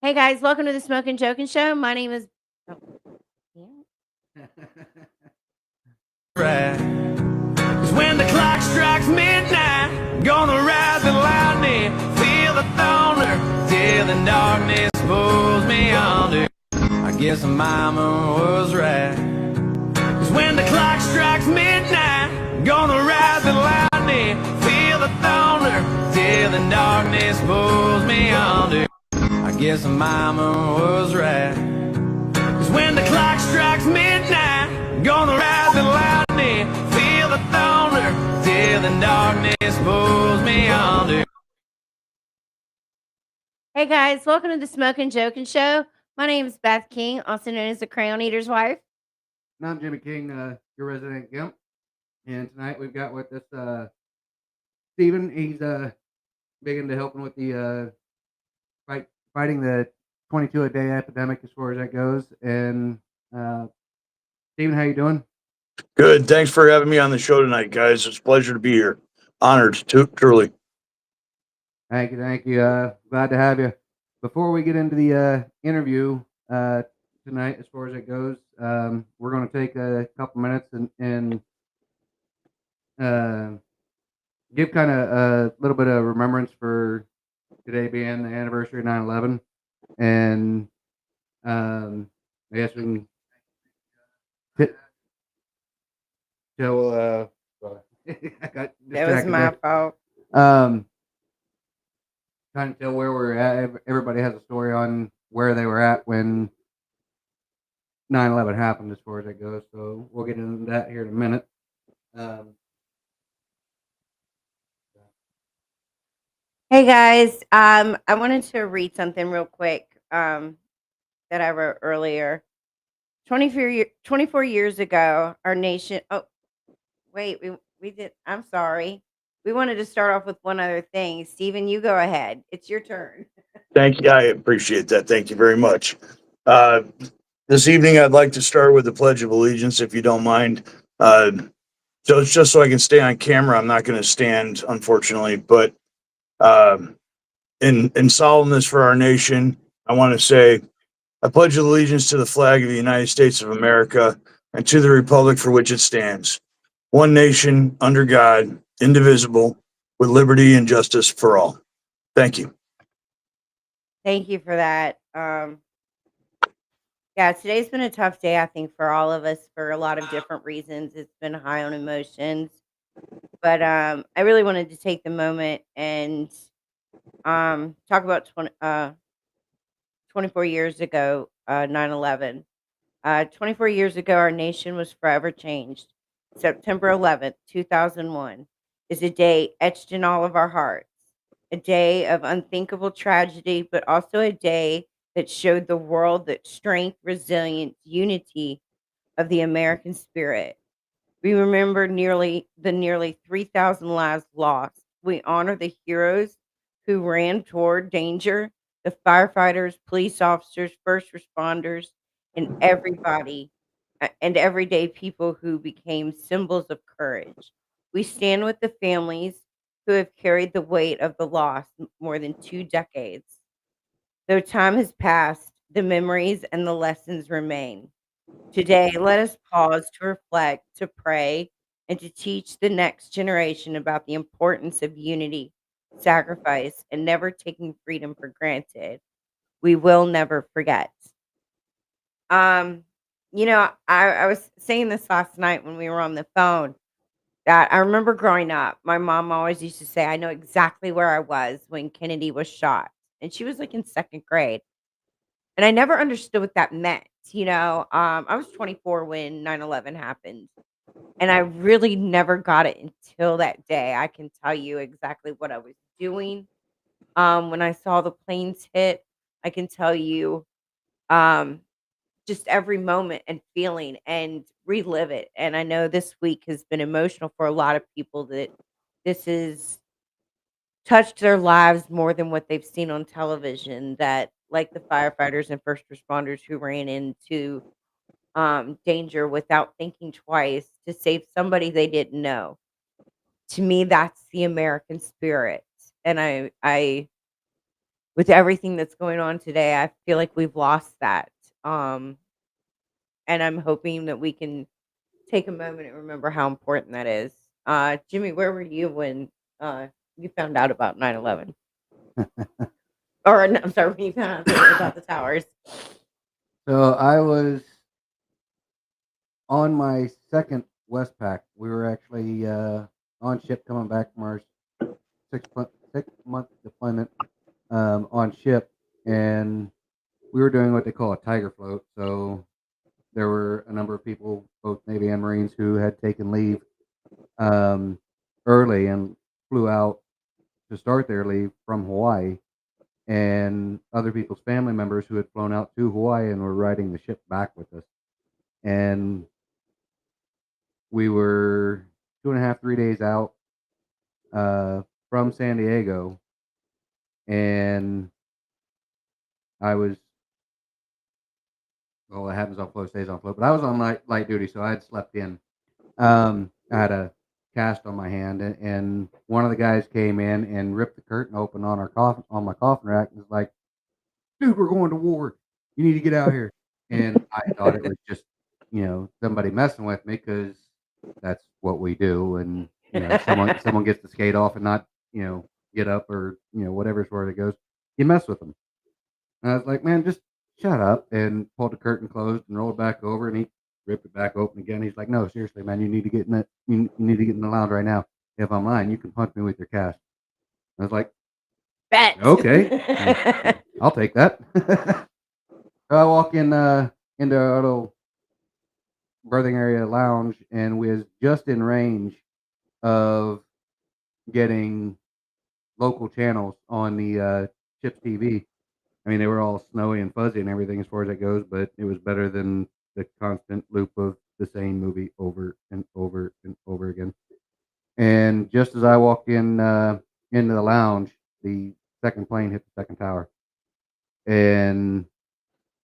Hey guys, welcome to the Smokin Jokin show. My name is. Oh, yeah. Right. 'Cause when the clock strikes midnight, gonna rise the lightning, feel the thunder, till the darkness pulls me under. I guess mama was right. 'Cause when the clock strikes midnight, gonna rise the lightning, feel the thunder, till the darkness pulls me under. I guess mama was right. 'Cause when the clock strikes midnight, gonna rise the lightning, feel the thunder, till the darkness pulls me under. Hey guys, welcome to the Smokin Jokin show. My name is Beth King, also known as the Crown Eater's wife. And I'm Jimmy King, your resident gimp. And tonight we've got with us Steven. He's big into helping with the fighting the 22 a day epidemic as far as that goes. And Steven, how you doing? Good. Thanks for having me on the show tonight, guys. It's a pleasure to be here. Honored, truly. Thank you. Glad to have you. Before we get into the interview tonight, as far as it goes, we're going to take a couple minutes and give kind of a little bit of remembrance for today being the anniversary of 9/11, and I guess we can tell. I got That was distracted my there. fault. Trying to tell where we're at. Everybody has a story on where they were at when 9/11 happened, as far as that goes. So we'll get into that here in a minute. Hey guys, I wanted to read something real quick that I wrote earlier. 24 years ago, our nation. Oh, wait, we did. I'm sorry. We wanted to start off with one other thing. Steven, you go ahead. It's your turn. Thank you. I appreciate that. Thank you very much. Uh, this evening, I'd like to start with the Pledge of Allegiance, if you don't mind. So it's just so I can stay on camera. I'm not going to stand, unfortunately, but in solemnness for our nation, I want to say, I pledge allegiance to the flag of the United States of America and to the republic for which it stands, one nation, under God, indivisible, with liberty and justice for all. Thank you. Thank you for that. Yeah, today's been a tough day, I think, for all of us for a lot of different reasons. It's been high on emotions, but I really wanted to take the moment and talk about 24 years ago, 9/11. 24 years ago, our nation was forever changed. September 11th, 2001 is a day etched in all of our hearts, a day of unthinkable tragedy, but also a day that showed the world that strength, resilience, unity of the American spirit. We remember nearly 3,000 lives lost. We honor the heroes who ran toward danger, the firefighters, police officers, first responders, and and everyday people who became symbols of courage. We stand with the families who have carried the weight of the loss more than 2 decades. Though time has passed, the memories and the lessons remain. Today, let us pause to reflect, to pray, and to teach the next generation about the importance of unity, sacrifice, and never taking freedom for granted. We will never forget. Um, I was saying this last night when we were on the phone that I remember growing up, my mom always used to say, I know exactly where I was when Kennedy was shot. And she was like in second grade. And I never understood what that meant. I was 24 when 9/11 happened, and I really never got it until that day. I can tell you exactly what I was doing, when I saw the planes hit. I can tell you, um, just every moment and feeling and relive it, and I know this week has been emotional for a lot of people that this has touched their lives more than what they've seen on television, that like the firefighters and first responders who ran into danger without thinking twice to save somebody they didn't know. To me, that's the American spirit. And I with everything that's going on today, I feel like we've lost that. Um, and I'm hoping that we can take a moment and remember how important that is. Jimmy, where were you when you found out about 9/11? Or no, I'm sorry, when you found out about the towers. So I was on my second Westpac. We were actually on ship coming back from our 6 month deployment on ship, and we were doing what they call a tiger float. So there were a number of people, both Navy and Marines, who had taken leave um, early and flew out to start their leave from Hawaii, and other people's family members who had flown out to Hawaii and were riding the ship back with us. And we were 2.5, 3 days out from San Diego, and I was, well, what happens on float stays on float, but I was on light duty, so I had slept in. I had a cast on my hand, and one of the guys came in and ripped the curtain open on my coffin rack, and was like, "Dude, we're going to war. You need to get out here." And I thought it was just, somebody messing with me, because that's what we do. And someone gets to skate off and not, get up, or whatever sort it goes. You mess with them. And I was like, "Man, just shut up," and pulled the curtain closed and rolled back over, and he ripped it back open again. He's like, "No, seriously, man, you need to get in that. You need to get in the lounge right now. If I'm lying, you can punch me with your cast." I was like, Bet. "Okay, I'll take that." So I walk into our little birthing area lounge, and was just in range of getting local channels on the ship's TV. I mean, they were all snowy and fuzzy and everything as far as that goes, but it was better than the constant loop of the same movie over and over and over again. And just as I walked into the lounge, the second plane hit the second tower, and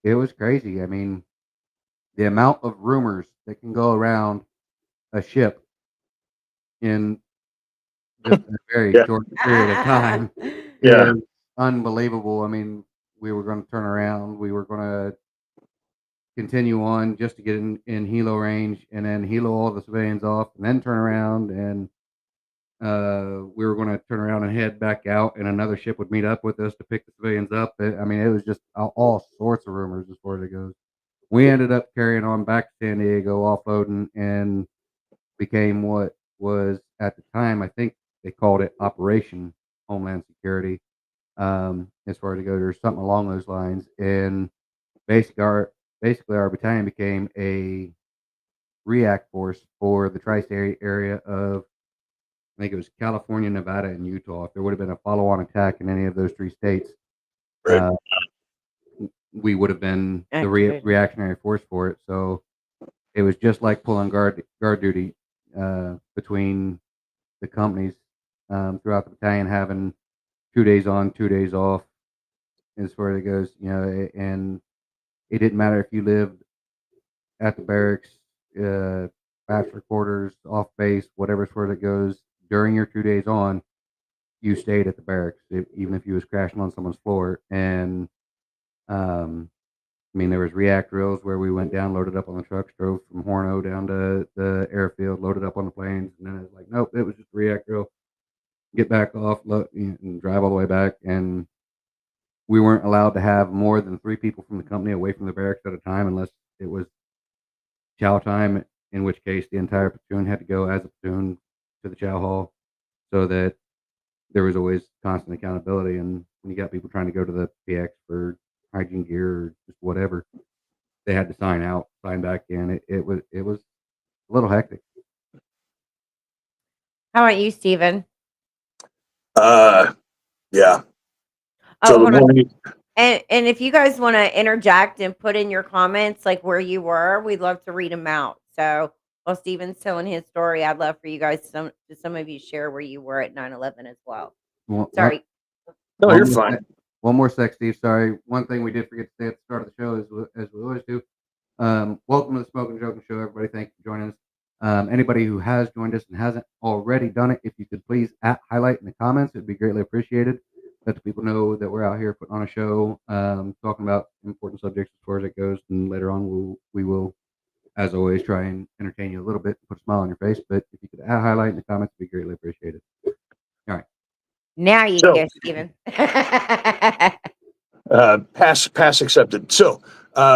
it was crazy. I mean, the amount of rumors that can go around a ship in just a very Yeah. short period of time Yeah. is unbelievable. I mean, we were going to turn around. We were going to continue on just to get in helo range, and then helo all the civilians off, and then turn around, and we were going to turn around and head back out, and another ship would meet up with us to pick the civilians up. I mean, it was just all sorts of rumors as far as it goes. We ended up carrying on back to San Diego, offloading, and became what was at the time, I think they called it Operation Homeland Security. As far as it goes, or something along those lines. And basically our battalion became a react force for the tri-state area of, I think it was California, Nevada, and Utah. If there would have been a follow-on attack in any of those three states, Right. we would have been the Activated. reactionary force for it. So it was just like pulling guard duty between the companies throughout the battalion, having 2 days on, 2 days off, as far as it goes. And it didn't matter if you lived at the barracks, bachelor quarters, off base, whatever sort it goes. During your 2 days on, you stayed at the barracks, even if you was crashing on someone's floor. And I mean, there was react drills where we went down, loaded up on the trucks, drove from Horno down to the airfield, loaded up on the planes, and then it was like, nope, it was just a react drill. Get back off, and drive all the way back. And we weren't allowed to have more than 3 people from the company away from the barracks at a time, unless it was chow time, in which case the entire platoon had to go as a platoon to the chow hall, so that there was always constant accountability. And when you got people trying to go to the PX for hygiene gear or just whatever, they had to sign back in. It was a little hectic. How about you, Steven? Yeah. Oh, So the hold on. morning, And if you guys want to interject and put in your comments like where you were, we'd love to read them out. So while Steven's telling his story, I'd love for you guys some of you share where you were at 9/11 as well. Sorry. no, One you're more fine. one more sec, Steve. Sorry. One thing we did forget to say at the start of the show, as we always do. Welcome to the Smokin Jokin show, everybody. Thank you for joining us. Anybody who has joined us and hasn't already done it, if you could please highlight in the comments, it'd be greatly appreciated. let the people know that we're out here putting on a show, talking about important subjects as far as it goes. And later on, we will, as always, try and entertain you a little bit, put a smile on your face. But if you could highlight in the comments, it'd be greatly appreciated. All right. Now you So, go, Steven. pass accepted. So,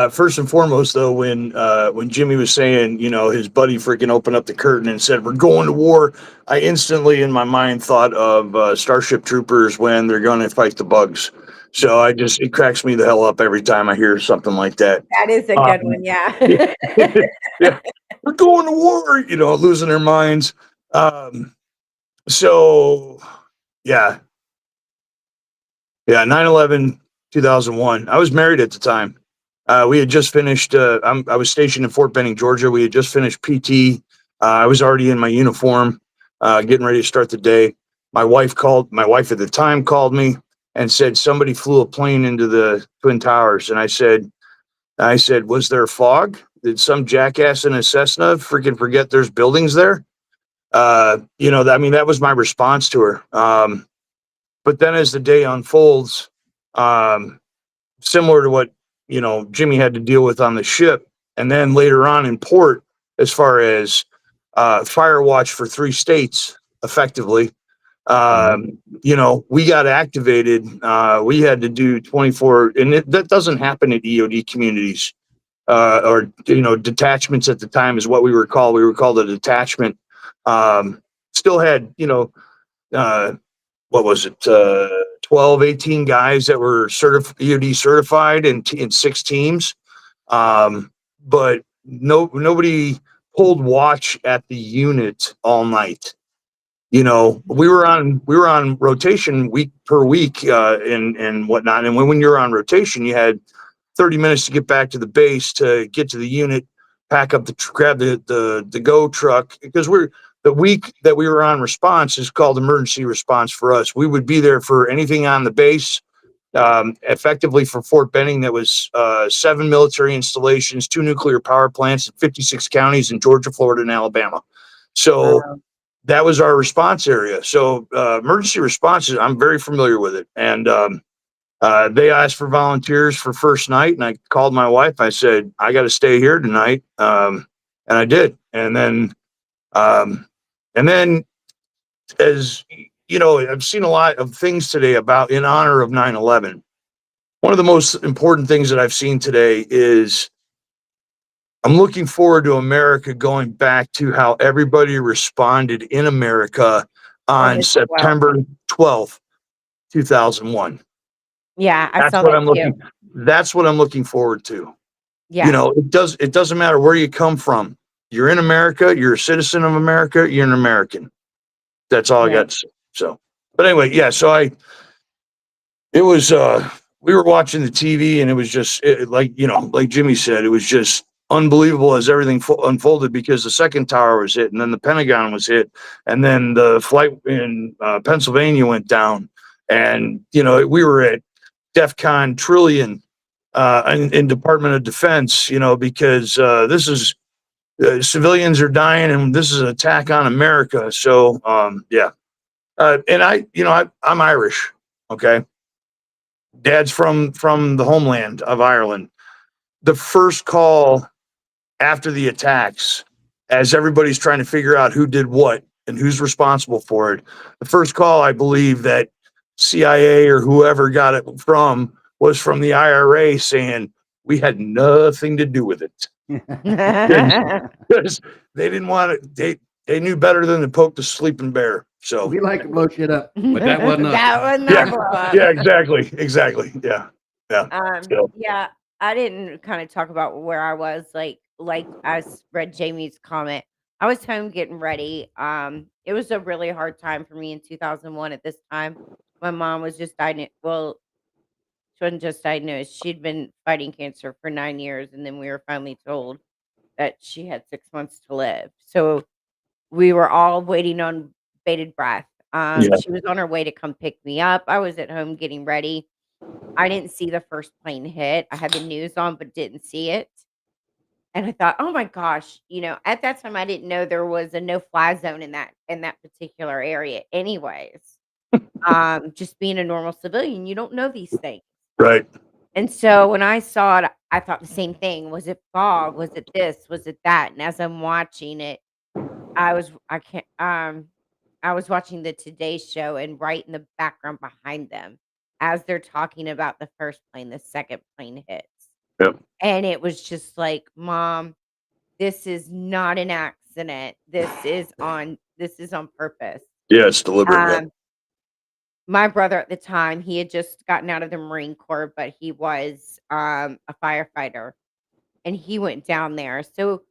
first and foremost, though, when Jimmy was saying, his buddy freaking opened up the curtain and said, "We're going to war," I instantly, in my mind, thought of Starship Troopers when they're going to fight the bugs. So it cracks me the hell up every time I hear something like that. That is a good one, yeah. Yeah, we're going to war, losing their minds. So, yeah, yeah, 9/11, 2001. I was married at the time. We had just finished, I was stationed in Fort Benning, Georgia. We had just finished PT. I was already in my uniform, getting ready to start the day. My wife at the time called me and said somebody flew a plane into the Twin Towers. And I said, was there fog? Did some jackass in a Cessna freaking forget there's buildings there? That was my response to her. But then as the day unfolds, um, similar to what Jimmy had to deal with on the ship, and then later on in port, as far as fire watch for 3 states, effectively. We got activated. We had to do 24, and that doesn't happen at EOD communities, or detachments at the time is what we were called. We were called a detachment. Still had uh, what was it, 12, 18 guys that were EOD certified in 6 teams. But nobody pulled watch at the unit all night. We were on rotation week per week, and whatnot. And when you're on rotation, you had 30 minutes to get back to the base, to get to the unit, pack up grab the go truck, because the week that we were on response is called emergency response for us. We would be there for anything on the base, effectively for Fort Benning. That was 7 military installations, 2 nuclear power plants in 56 counties in Georgia, Florida, and Alabama. So Wow. that was our response area. So emergency responses, I'm very familiar with it. And they asked for volunteers for first night, and I called my wife. I said, I got to stay here tonight. And I did. Um, and then, as I've seen a lot of things today about in honor of 9/11. One of the most important things that I've seen today is I'm looking forward to America going back to how everybody responded in America on August 12th. September 12th, 2001. Yeah, I That's saw what that I'm too. looking that's what I'm looking forward to. Yeah, It doesn't matter where you come from. You're in America, you're a citizen of America, you're an American. That's all I yeah. got to say. So, but anyway, yeah, it was we were watching the TV, and it was just like Jimmy said, it was just unbelievable as everything unfolded, because the second tower was hit, and then the Pentagon was hit, and then the flight in Pennsylvania went down, and we were at DEFCON trillion in Department of Defense, because this is civilians are dying, and this is an attack on America. So yeah, and I'm Irish. Okay, Dad's from the homeland of Ireland. The first call after the attacks, as everybody's trying to figure out who did what and who's responsible for it, the first call, I believe, that CIA or whoever got it from was from the IRA, saying we had nothing to do with it. Because they didn't want it. They knew better than to poke the sleeping bear. So We like to blow shit up, but that wasn't us. That was not yeah, blow up. yeah, exactly. Yeah, yeah. So, Yeah, I didn't kind of talk about where I was. Like I read Jamie's comment. I was home getting ready. It was a really hard time for me in 2001. At this time, my mom was just diagnosed. Well, she wasn't just diagnosed. She'd been fighting cancer for 9 years, and then we were finally told that she had 6 months to live. So we were all waiting on bated breath. yeah. She was on her way to come pick me up. I was at home getting ready. I didn't see the first plane hit. I had the news on, but didn't see it. And I thought, oh my gosh, at that time I didn't know there was a no fly zone in that particular area anyways. just being a normal civilian, you don't know these things. Right. And so when I saw it, I thought the same thing. Was it fog? Was it this? Was it that? And as I'm watching it, I can't I was watching the Today Show, and right in the background behind them, as they're talking about the first plane, the second plane hits. Yep. And it was just like, "Mom, this is not an accident. This is on purpose." Yeah, it's deliberate. Yeah. Um, my brother at the time, he had just gotten out of the Marine Corps, but he was a firefighter, and he went down there. So,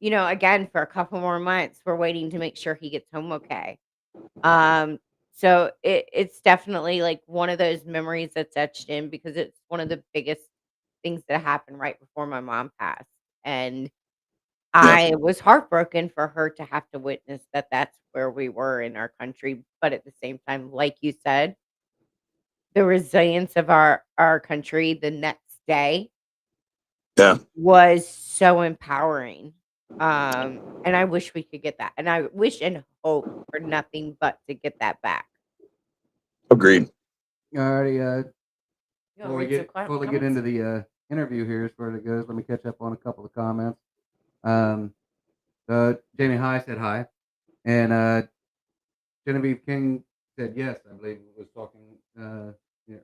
again, for a couple more months, we're waiting to make sure he gets home okay. Um, so it's definitely like one of those memories that's etched in because it's one of the biggest things that happened right before my mom passed. And Yeah. I was heartbroken for her to have to witness that that's where we were in our country. But at the same time, like you said, the resilience of our country the next day Yeah. was so empowering. And I wish we could get that. And I wish and hope for nothing but to get that back. Agreed. Alrighty, You wanna read some before we get comments? into the interview here as far as it goes, let me catch up on a couple of comments. Jamie High said hi, and Genevieve King said yes. I believe was talking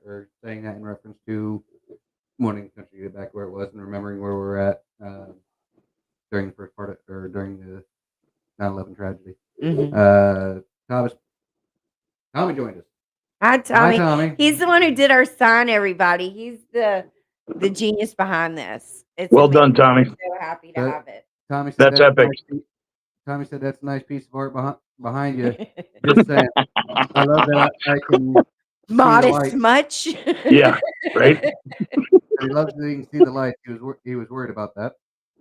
or saying that in reference to wanting the country to get back where it was and remembering where we were at during the first part of, or during the 9/11 tragedy. Mhm. Tommy joined us. Hi, Hi, Tommy. Tommy. He's the one who did our sign, everybody. He's the genius behind this. It's Well done, amazing. Tommy. I'm so happy to That- have it. Tommy said That's epic. Tommy said that's a nice piece of art behind you. Just saying. I love that I can see the Modest light. much? Yeah. Right. He loves that he can see the light. He was worried about that.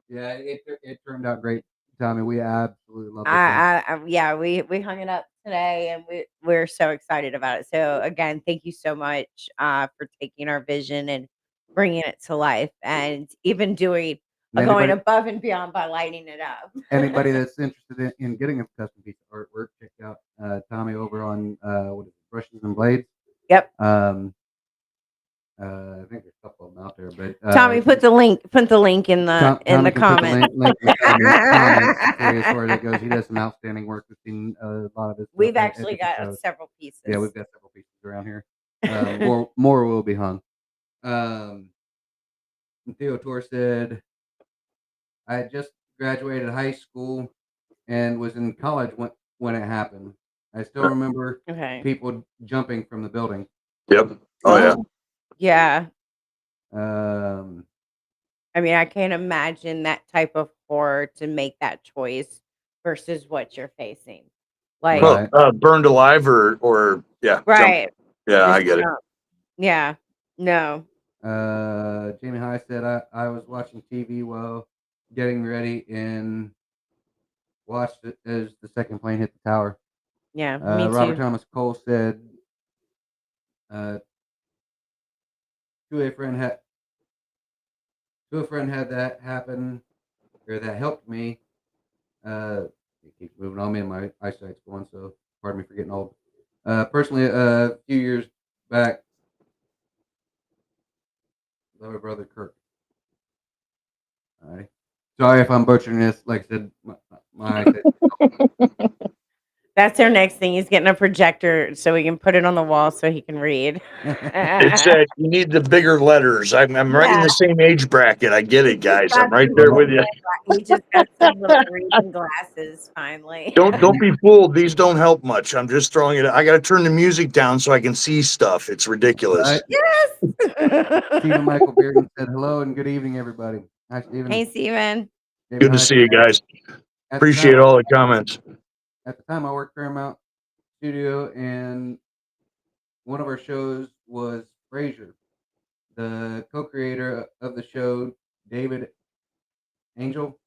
Yeah, it turned out great, Tommy. We absolutely love this one. Yeah, we hung it up today, and we're so excited about it. So again, thank you so much for taking our vision and bringing it to life, and even doing going Anybody, above and beyond by lighting it up. anybody that's interested in getting a custom piece of artwork, check out Tommy over on what is it, Brushes and Blades. Yep. I think there's a couple of them out there, but Tommy, put the link in the Tommy can put the comment. link in the comments as far as it goes. He does some outstanding work. We've seen a lot of his. We've at actually different got shows. several pieces. Yeah, we've got several pieces around here. More will be hung. Theo Tor said, I had just graduated high school and was in college when it happened. I still remember Okay. people jumping from the building. Yep. Oh yeah. Yeah. Um, I mean, I can't imagine that type of horror to make that choice versus what you're facing. Like, Right. Burned alive or yeah. Jump. right. Yeah, I Just get it. jump. Yeah. No. Jamie High said I was watching TV while getting ready and watched it as the second plane hit the tower. Yeah. Me Robert too. Thomas Cole said, to a friend had that happen, or that helped me. It keeps moving on me, and my eyesight's going, so pardon me for getting old. Personally, a few years back, love my brother Kirk. All right. Sorry if I'm butchering this. Like I said, my eyesight. That's our next thing. He's getting a projector so we can put it on the wall so he can read. It said you need the bigger letters. I'm right in Yeah. the same age bracket. I get it, guys. I'm got right some there little with you. He just got some little reading glasses finally. Don't be fooled. These don't help much. I'm just throwing it. I got to turn the music down so I can see stuff. It's ridiculous. Right. Yes. Stephen Michael Bearden said hello and good evening, everybody. Hi, Stephen. Hey, Steven. Good to see you guys. Appreciate all the comments. At the time, I worked Paramount Studio, and one of our shows was Frasier. The co-creator of the show, David Angel,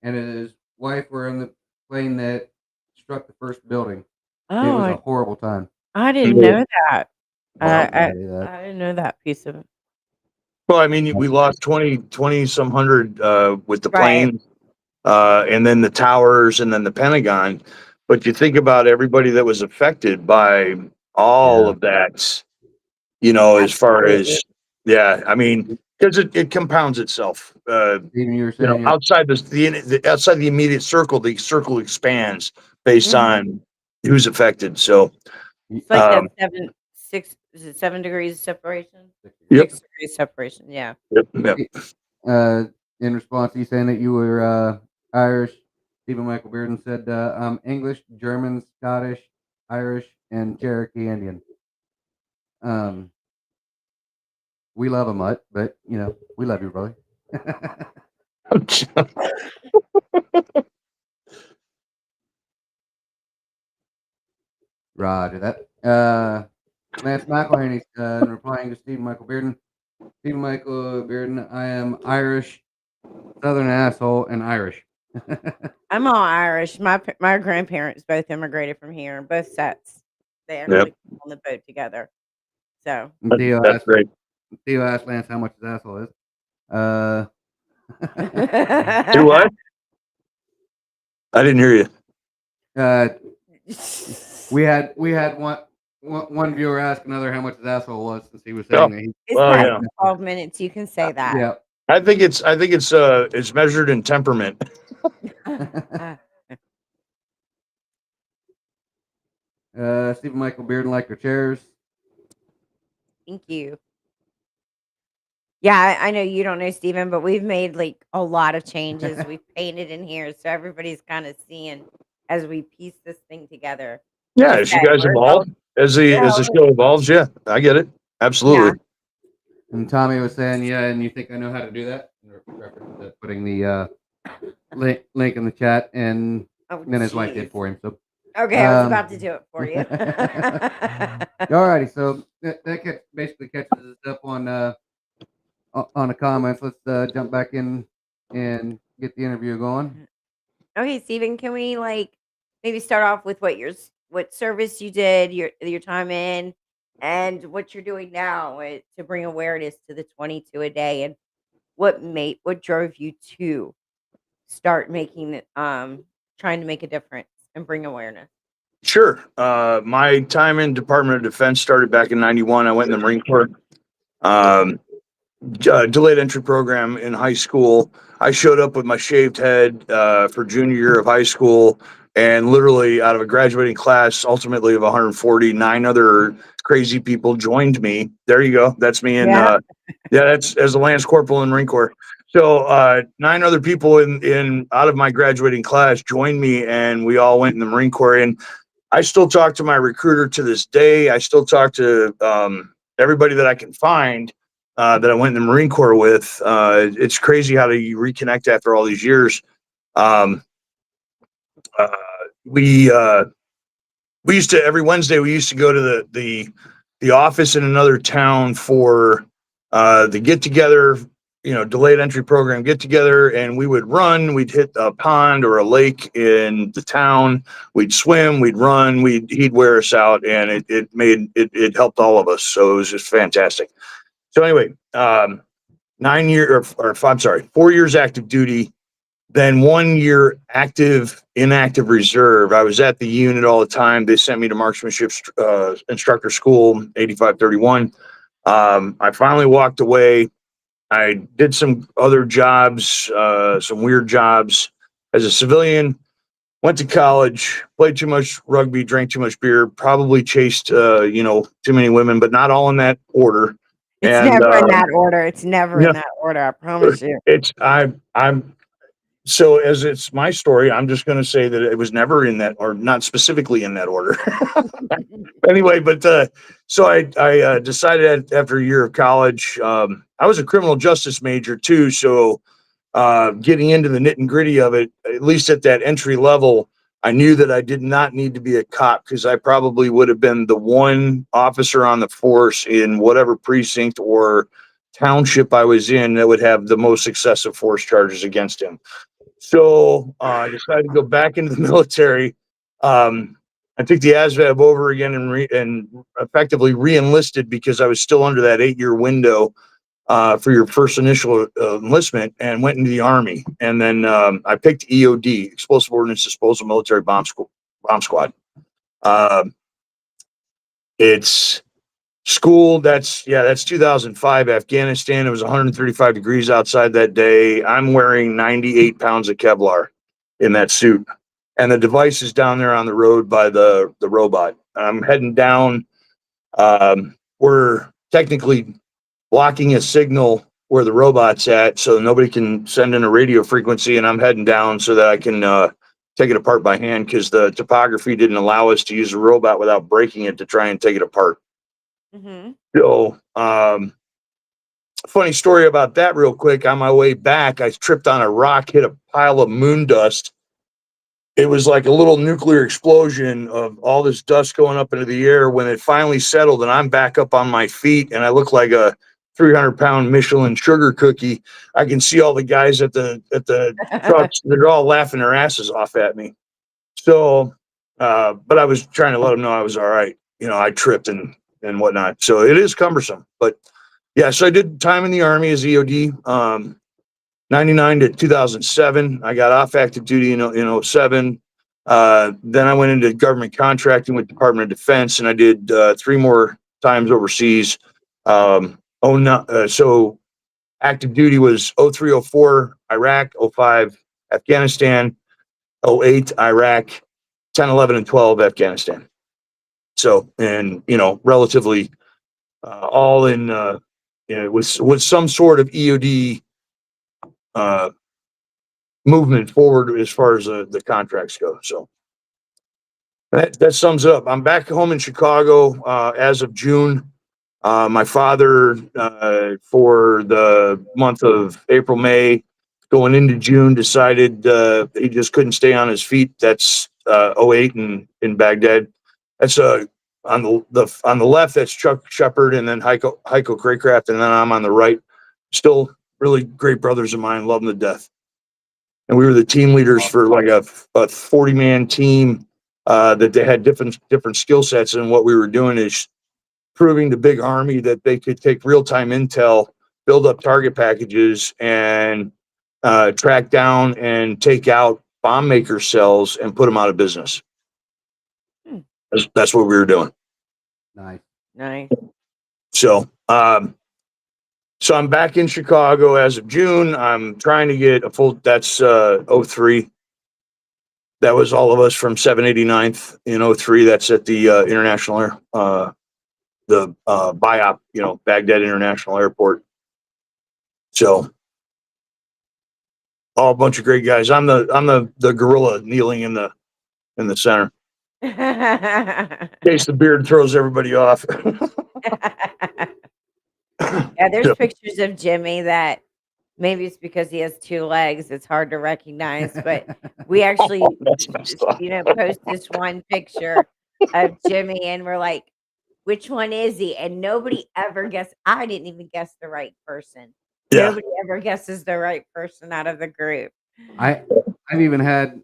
and his wife were on the plane that struck the first building. It was a Oh, horrible time. I didn't know that. Wow. I didn't know that piece of it. Well, I mean, we lost 20 some hundred with the Right. plane, and then the towers, and then the Pentagon. But you think about everybody that was affected by all Yeah. of that, you know, as far Absolutely. as, yeah, I mean, because it compounds itself. Even you were You know, saying, outside the outside the immediate circle, the circle expands based Mhm. on who's affected. So, It's like that 7 degrees separation? yep, 6 degrees separation, yeah. yep. in response to you saying that you were Irish, Stephen Michael Bearden said, I'm English, German, Scottish, Irish, and Cherokee Indian. We love a mutt, but you know, we love you, brother. Roger that. Lance McElhaney, replying to Stephen Michael Bearden. Stephen Michael Bearden, I am Irish, Southern asshole, and Irish. I'm all Irish. My grandparents both immigrated from here, both sets. They Yep, actually came on the boat together. So And Theo that's asked, great. Lance how much his asshole is. Uh, Do what? I didn't hear you. uh, we had one viewer ask another how much his asshole was since he was saying Oh, that he. It's well, past yeah. 12 minutes. You can say that. Yeah. I think it's measured in temperament. Stephen Michael Bearden like your chairs. Thank you. Yeah, I know you don't know Steven, but we've made like a lot of changes. We've painted in here, so everybody's kind of seeing as we piece this thing together. Yeah, Like I as you said, guys evolve, as the show evolves, yeah, I get it. yeah. Absolutely. And Tommy was saying, yeah, and you think I know how to do that? In reference to putting the link in the chat, and Oh, then his wife did jeez. for him. So, Okay, I was about to do it for you. alrighty, so basically catches us up on the comments. Let's jump back in and get the interview going. Okay, Steven, can we like maybe start off with what service you did, your time in, and what you're doing now to bring awareness to the 22 a day, and what drove you to start making trying to make a difference and bring awareness. Sure. My time in Department of Defense started back in '91. I went in the Marine Corps. Um, Delayed entry program in high school. I showed up with my shaved head for junior year of high school, and literally out of a graduating class, ultimately of 140, 9 other crazy people joined me. There you go. That's me. And Yeah. yeah, that's as a Lance Corporal in the Marine Corps. So 9 other people in out of my graduating class joined me, and we all went in the Marine Corps. And I still talk to my recruiter to this day. I still talk to everybody that I can find that I went in the Marine Corps with. It's crazy how you reconnect after all these years. Um, uh, we we used to every Wednesday we used to go to the office in another town for the get together. You know, delayed entry program get together, and we would run. We'd hit a pond or a lake in the town. We'd swim. We'd run. He'd wear us out, and it helped all of us. So it was just fantastic. So anyway, 9 year or I'm sorry, 4 years active duty, then 1 year inactive reserve. I was at the unit all the time. They sent me to marksmanship instructor school, 8531. I finally walked away. I did some other jobs, some weird jobs as a civilian. Went to college, played too much rugby, drank too much beer, probably chased, too many women, but not all in that order. It's And never in that order. It's never in yeah, that order, I promise you. it's I'm so as it's my story, I'm just going to say that it was never in that, or not specifically in that order. Anyway, but so I decided after a year of college, I was a criminal justice major too, so getting into the nit and gritty of it, at least at that entry level, I knew that I did not need to be a cop because I probably would have been the one officer on the force in whatever precinct or township I was in that would have the most excessive force charges against him. So I decided to go back into the military. I took the ASVAB over again and effectively re-enlisted because I was still under that 8 year window for your first initial enlistment, and went into the Army. And then I picked EOD, Explosive Ordnance Disposal Military Bomb Squad. Um It's school. That's 2005 Afghanistan. It was 135 degrees outside that day. I'm wearing 98 pounds of Kevlar in that suit, and the device is down there on the road by the robot. I'm heading down. We're technically blocking a signal where the robot's at, so nobody can send in a radio frequency, and I'm heading down so that I can take it apart by hand, because the topography didn't allow us to use a robot without breaking it to try and take it apart. Mm-hmm. So, funny story about that real quick. On my way back, I tripped on a rock, hit a pile of moon dust. It was like a little nuclear explosion of all this dust going up into the air. When it finally settled and I'm back up on my feet and I look like a 300-pound Michelin sugar cookie, I can see all the guys at the trucks. They're all laughing their asses off at me. So, but I was trying to let them know I was all right. I tripped and whatnot. So it is cumbersome, but yeah. So I did time in the Army as EOD, 99 to 2007. I got off active duty in 07. Then I went into government contracting with Department of Defense, and I did 3 more times overseas. So active duty was 03, 04 Iraq, 05 Afghanistan, 08 Iraq, 10, 11, and 12 Afghanistan. So, and relatively all in with some sort of EOD movement forward as far as the contracts go. So that sums it up. I'm back home in Chicago as of June. My father, for the month of April, May, going into June, decided he just couldn't stay on his feet. That's 08 in Baghdad. That's on the left. That's Chuck Shepard, and then Heiko Craycraft, and then I'm on the right. Still really great brothers of mine. Love them to death. And we were the team leaders for like a 40-man team that they had different skill sets. And what we were doing is proving to Big Army that they could take real-time intel, build up target packages, and track down and take out bomb maker cells and put them out of business. That's what we were doing. Nice. So, so I'm back in Chicago as of June. I'm trying to get a full. That's 03. That was all of us from 789th in 03. That's at the International Air, the BIOP, Baghdad International Airport. So, all a bunch of great guys. I'm the gorilla kneeling in the center, in case the beard throws everybody off. Yeah, there's pictures of Jimmy that maybe it's because he has 2 legs, it's hard to recognize, but we actually, post this one picture of Jimmy and we're like, which one is he? And nobody ever guessed. I didn't even guess the right person. Yeah. Nobody ever guesses the right person out of the group. I've even had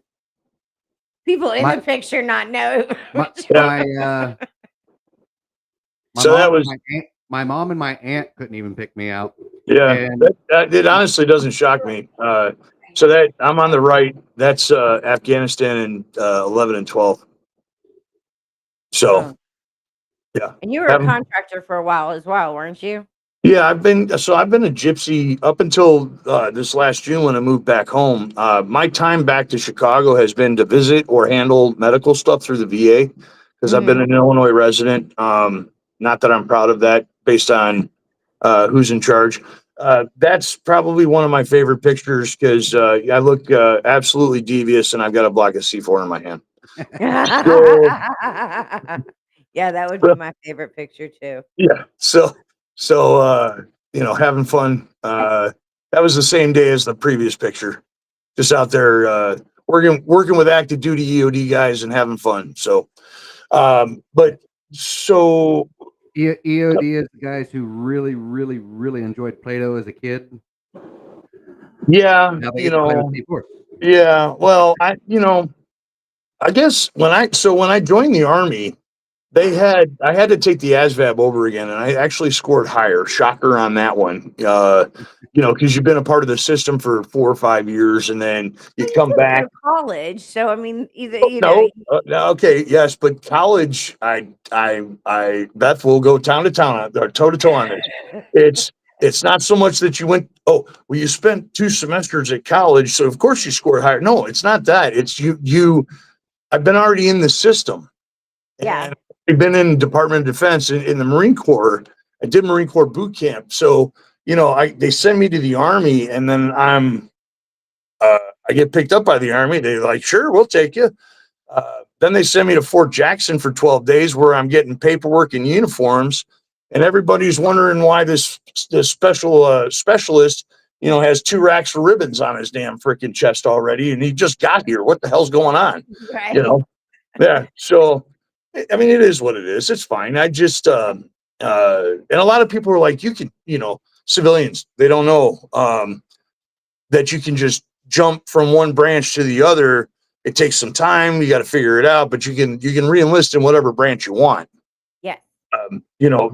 people in the picture not know. My mom and my aunt couldn't even pick me out. Yeah, And it honestly doesn't shock me. So that I'm on the right. That's Afghanistan in 11 and 12. So, yeah. And you were a contractor for a while as well, weren't you? Yeah, I've been a gypsy up until this last June when I moved back home. My time back to Chicago has been to visit or handle medical stuff through the VA, because I've been an Illinois resident. Not that I'm proud of that, based on who's in charge. That's probably one of my favorite pictures, because I look absolutely devious and I've got a block of C4 in my hand. Yeah, that would be my favorite picture too. Yeah. So having fun. That was the same day as the previous picture. Just out there working with active duty EOD guys and having fun. So EOD is the guys who really, really, really enjoyed Play-Doh as a kid. Yeah, Now they get to play with C4. Yeah. Well, I guess when I joined the Army, I had to take the ASVAB over again, and I actually scored higher. Shocker on that one. Because you've been a part of the system for 4 or 5 years, and then you Well, you come didn't go back. to college, so I mean, either No, no, okay, yes, but college, Beth will go town to town, or toe to toe on this. It's not so much that you went. Oh, well, you spent 2 semesters at college, so of course you scored higher. No, it's not that. It's you. I've been already in the system, yeah, and I've been in Department of Defense in the Marine Corps. I did Marine Corps boot camp, so they send me to the Army, and then uh, I get picked up by the Army. They're like, "Sure, we'll take you." Then they send me to Fort Jackson for 12 days, where I'm getting paperwork and uniforms, and everybody's wondering why this specialist, has 2 racks of ribbons on his damn freaking chest already, and he just got here. What the hell's going on? You right. know? Yeah. So, I mean, it is what it is. It's fine. I just and a lot of people are like, you can, civilians, they don't know that you can just jump from one branch to the other. It takes some time. You got to figure it out, but you can re-enlist in whatever branch you want. Yes.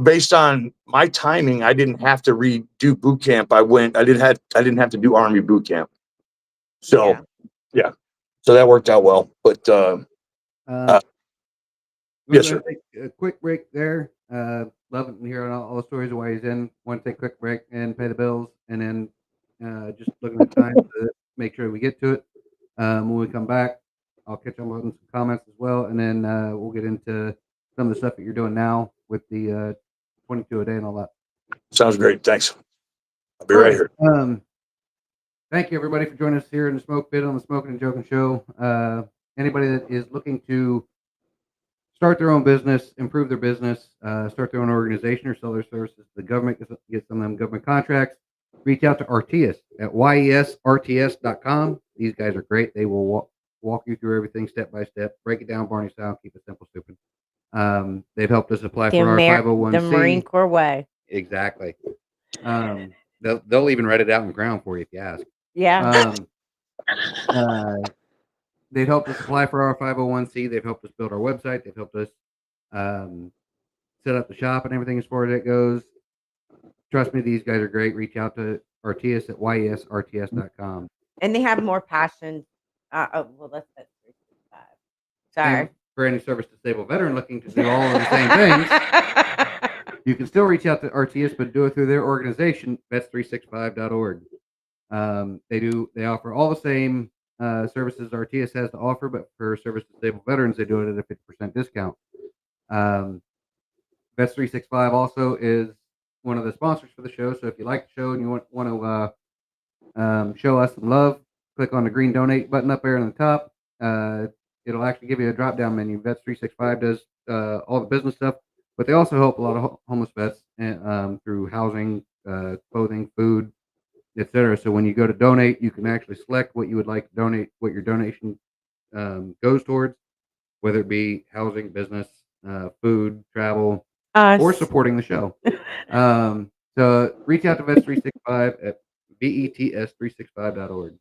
Based on my timing, I didn't have to redo boot camp. I didn't have to do Army boot camp. So Yeah. yeah, so that worked out well. But Uh, we're yes, going sir. to take a quick break there. Loving hearing all the stories of why he's in. Want to take a quick break and pay the bills, and then just looking at time to make sure we get to it. When we come back, I'll catch up on some comments as well, and then we'll get into some of the stuff that you're doing now with the 22 a day and all that. Sounds great. Thanks. I'll be right here. Thank you everybody for joining us here in the Smoke Pit on the Smokin Jokin Show. Anybody that is looking to start their own business, improve their business, start their own organization, or sell their services to the government, get some of them government contracts, reach out to Artias at yesrts.com. These guys are great. They will walk you through everything step by step, break it down Barney style, keep it simple, stupid. They've helped us apply for our 501c. The Marine Corps way. Exactly. They'll even write it out in ground for you if you ask. Yeah. They've helped us apply for our 501c. They've helped us build our website. They've helped us set up the shop and everything as far as it goes. Trust me, these guys are great. Reach out to Artias at yesrts.com. And they have more passion. Well, that's 365. Sorry. And for any service disabled veteran looking to do all of the same things, you can still reach out to Artias, but do it through their organization, vets365.org. They offer all the same services Artias has to offer, but for service disabled veterans, they do it at a 50% discount. Vets 365 also is one of the sponsors for the show. So if you like the show and you want to show us some love, click on the green donate button up there on the top. It'll actually give you a drop down menu. Vets 365 does all the business stuff, but they also help a lot of homeless vets through housing, clothing, food, etc. So when you go to donate, you can actually select what you would like to donate, what your donation goes towards, whether it be housing, business, food, travel, or supporting the show. So reach out to Vets365 at vets365.org.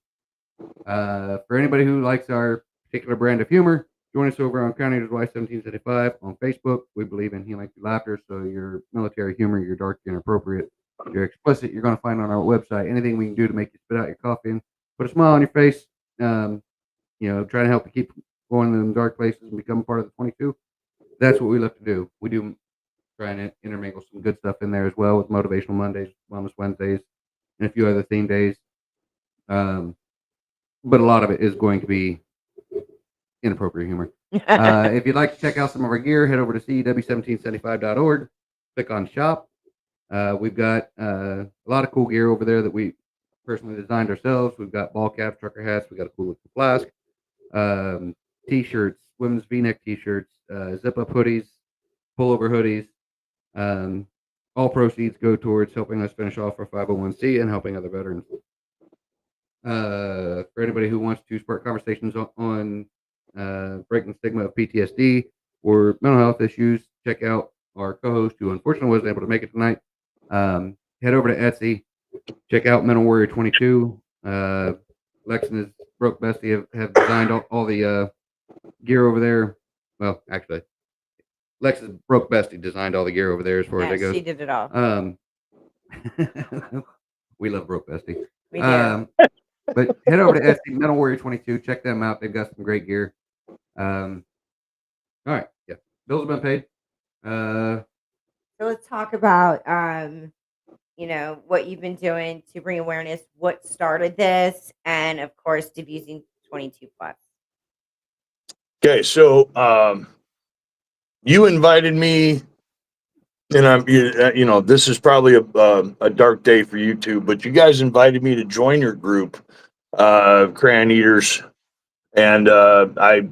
For anybody who likes our particular brand of humor, join us over on Crown Eaters Y1775 on Facebook. We believe in healing through laughter, so your military humor, your dark, inappropriate, your explicit, you're going to find on our website. Anything we can do to make you spit out your coffee and put a smile on your face, trying to help you keep going in them dark places and become part of the 22. That's what we love to do. We do try and intermingle some good stuff in there as well with Motivational Mondays, Wellness Wednesdays, and a few other theme days. But a lot of it is going to be inappropriate humor. If you'd like to check out some of our gear, head over to CEW1775.org, click on shop. We've got a lot of cool gear over there that we personally designed ourselves. We've got ball caps, trucker hats. We got a cool looking flask, t-shirts, women's V-neck t-shirts, zip-up hoodies, pullover hoodies. All proceeds go towards helping us finish off our 501c and helping other veterans. For anybody who wants to spark conversations on breaking the stigma of PTSD or mental health issues, check out our co-host who unfortunately wasn't able to make it tonight. Head over to Etsy, check out Mental Warrior 22. Lex and his Broke Bestie have designed all the gear over there. Well, actually, Lex's broke bestie designed all the gear over there as far as Yeah, that goes. she did it all. We love broke bestie. We do. But head over to Etsy, Metal Warrior 22. Check them out. They've got some great gear. All right, yeah, bills have been paid. So let's talk about what you've been doing to bring awareness, what started this, and of course, diffusing 22 plus. Okay, so you invited me, and this is probably a dark day for you two, but you guys invited me to join your group, Crayon Eaters, and I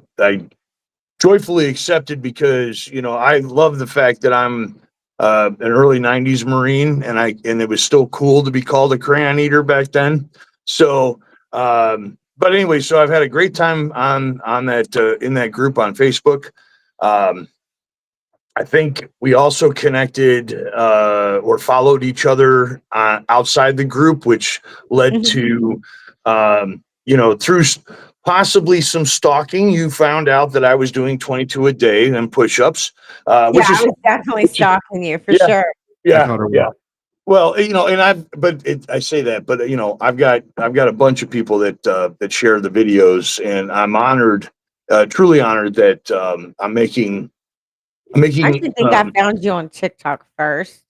joyfully accepted because I love the fact that I'm an early '90s Marine, and it was still cool to be called a Crayon Eater back then. So, but anyway, so I've had a great time on that in that group on Facebook. Um, I think we also connected or followed each other outside the group, which led Mhm. to, through possibly some stalking, you found out that I was doing 22 a day and push-ups, Yeah, which I is, was definitely stalking you for yeah, sure. I yeah, taught her yeah. well. Well, I say that, but I've got a bunch of people that share the videos, and I'm honored, truly honored that I'm I making actually think I found you on TikTok first.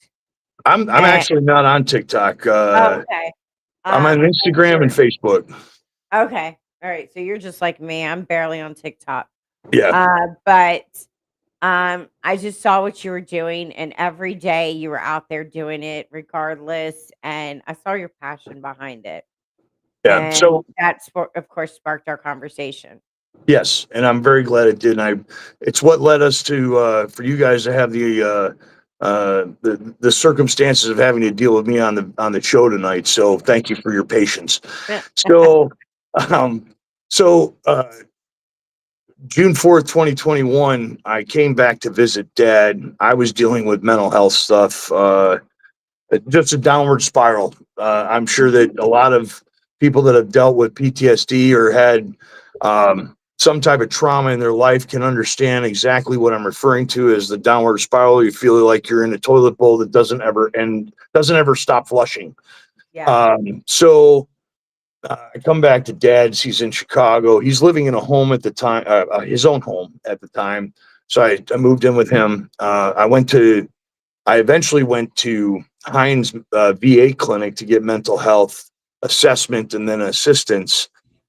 I'm And, actually not on TikTok. oh, okay. I'm on I thought you Instagram and were. Facebook. Okay. All right. So you're just like me. I'm barely on TikTok. Yeah. But I just saw what you were doing, and every day you were out there doing it regardless. And I saw your passion behind it. Yeah. And So that's what, of course, sparked our conversation. yes, and I'm very glad it did. And it's what led us to for you guys to have the circumstances of having to deal with me on the show tonight. So thank you for your patience. So, um, so June 4th, 2021, I came back to visit Dad. I was dealing with mental health stuff. Just a downward spiral. I'm sure that a lot of people that have dealt with PTSD or had some type of trauma in their life can understand exactly what I'm referring to as the downward spiral. You feel like you're in a toilet bowl that doesn't ever end, doesn't ever stop flushing. Yeah. So I come back to Dad's. He's in Chicago. He's living in a home at the time, his own home at the time. So I moved in with him. I eventually went to Heinz VA clinic to get mental health assessment and then assistance.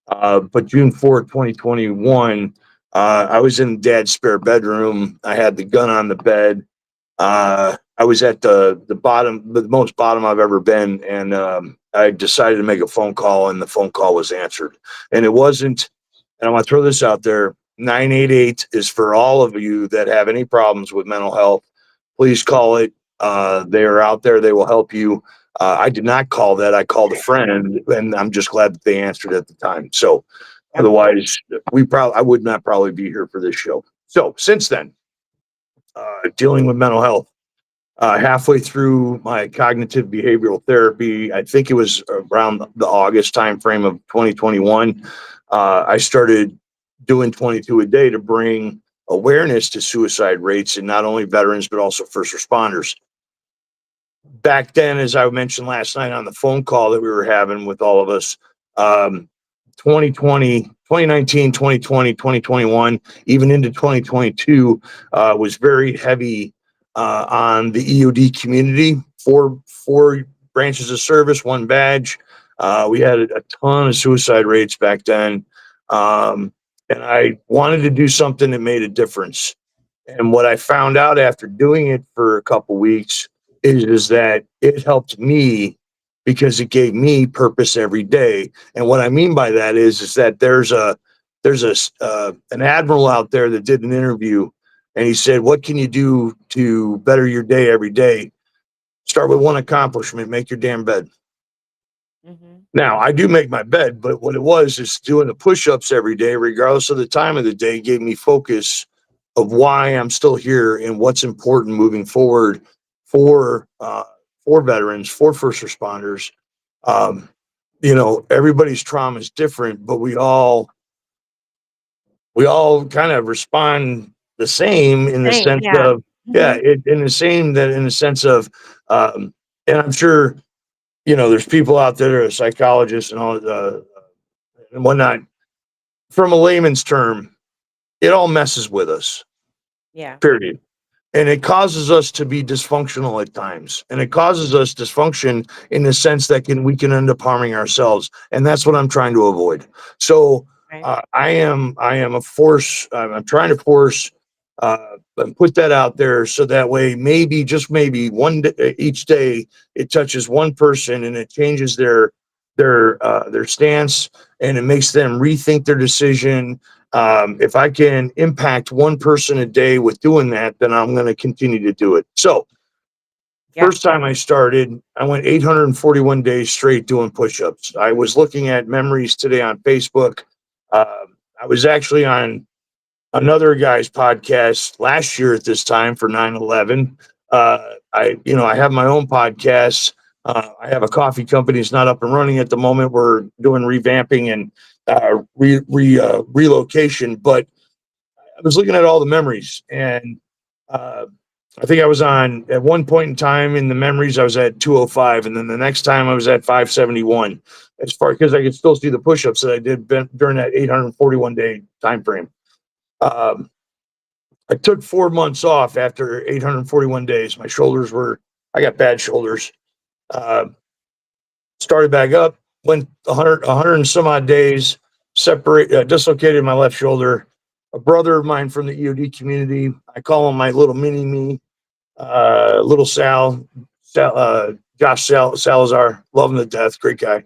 But June 4th, 2021, I was in Dad's spare bedroom. I had the gun on the bed. I was at the bottom, the most bottom I've ever been, and I decided to make a phone call, and the phone call was answered. And it wasn't. And I want to throw this out there: 988 is for all of you that have any problems with mental health. Please call it. They are out there. They will help you. I did not call that. I called a friend, and I'm just glad that they answered at the time. So, Yep. otherwise, I would not probably be here for this show. So, since then, dealing with mental health. Halfway through my cognitive behavioral therapy, I think it was around the August timeframe of 2021, I started doing 22 a day to bring awareness to suicide rates in not only veterans, but also first responders. Back then, as I mentioned last night on the phone call that we were having with all of us, 2020, 2019, 2020, 2021, even into 2022, was very heavy on the EOD community. Four branches of service, one badge. We had a ton of suicide rates back then. And I wanted to do something that made a difference. And what I found out after doing it for a couple weeks is that it helped me because it gave me purpose every day. And what I mean by that is that there's an admiral out there that did an interview, and he said, "What can you do to better your day every day? Start with one accomplishment: make your damn bed." Hmm. Now, I do make my bed, but what it was is doing the push-ups every day, regardless of the time of the day, gave me focus of why I'm still here and what's important moving forward for for veterans, for first responders. Um, everybody's trauma is different, but we all kind of respond the same in the Same, sense yeah. of, yeah, Mhm. in the same that in the sense of, and I'm sure, there's people out there that are psychologists and all, and whatnot. From a layman's term, it all messes with us, Yeah, period. And it causes us to be dysfunctional at times, and it causes us dysfunction in the sense that we can end up harming ourselves, and that's what I'm trying to avoid. So right. I am a force. I'm trying to force, and put that out there so that way, maybe, just maybe, one day, each day, it touches one person and it changes their stance, and it makes them rethink their decision. If I can impact one person a day with doing that, then I'm going to continue to do it. So, Yeah. first time I started, I went 841 days straight doing push-ups. I was looking at memories today on Facebook. I was actually on another guy's podcast last year at this time for 9/11. I have my own podcast. I have a coffee company. It's not up and running at the moment. We're doing revamping and relocation, but I was looking at all the memories, and uh, I think I was on, at one point in time in the memories, I was at 205, and then the next time I was at 571. As far, because I could still see the push-ups that I did during that 841 day time frame. Um, I took 4 months off after 841 days. I got bad shoulders. Uh, Started back up, went 100 and some odd days, dislocated my left shoulder. A brother of mine from the EOD community, I call him my little mini me, little Josh Salazar, love him to death, great guy.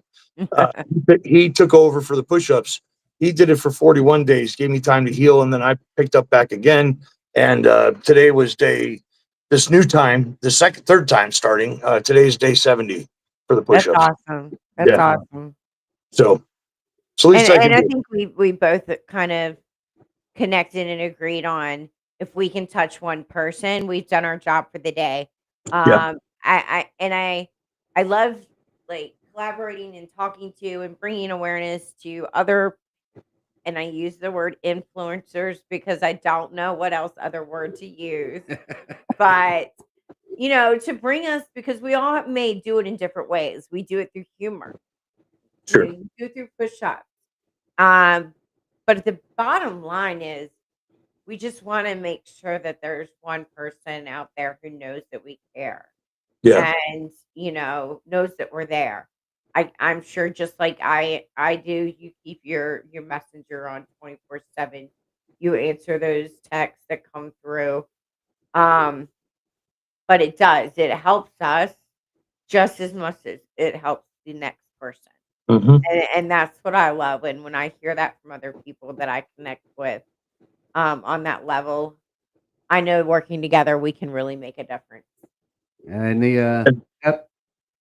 He took over for the push-ups. He did it for 41 days, gave me time to heal, and then I picked up back again. And today was this new time, third time starting. Today's day 70 for the That's push-ups. awesome. That's Yeah. awesome. So it's the least I And can I do. think we both kind of connected and agreed on if we can touch one person, we've done our job for the day. Yeah. I love, like, collaborating and talking to and bringing awareness to other, and I use the word influencers because I don't know what else other word to use, but, to bring us, because we all may do it in different ways. We do it through humor. Sure. You do it through push-ups. Um, but the bottom line is we just wanna make sure that there's one person out there who knows that we care Yeah. and, knows that we're there. I'm sure, just like I do, you keep your messenger on 24/7. You answer those texts that come through. Um, but it helps us just as much as it helps the next person. Hmm. And that's what I love, and when I hear that from other people that I connect with, on that level, I know working together, we can really make a difference. And ep-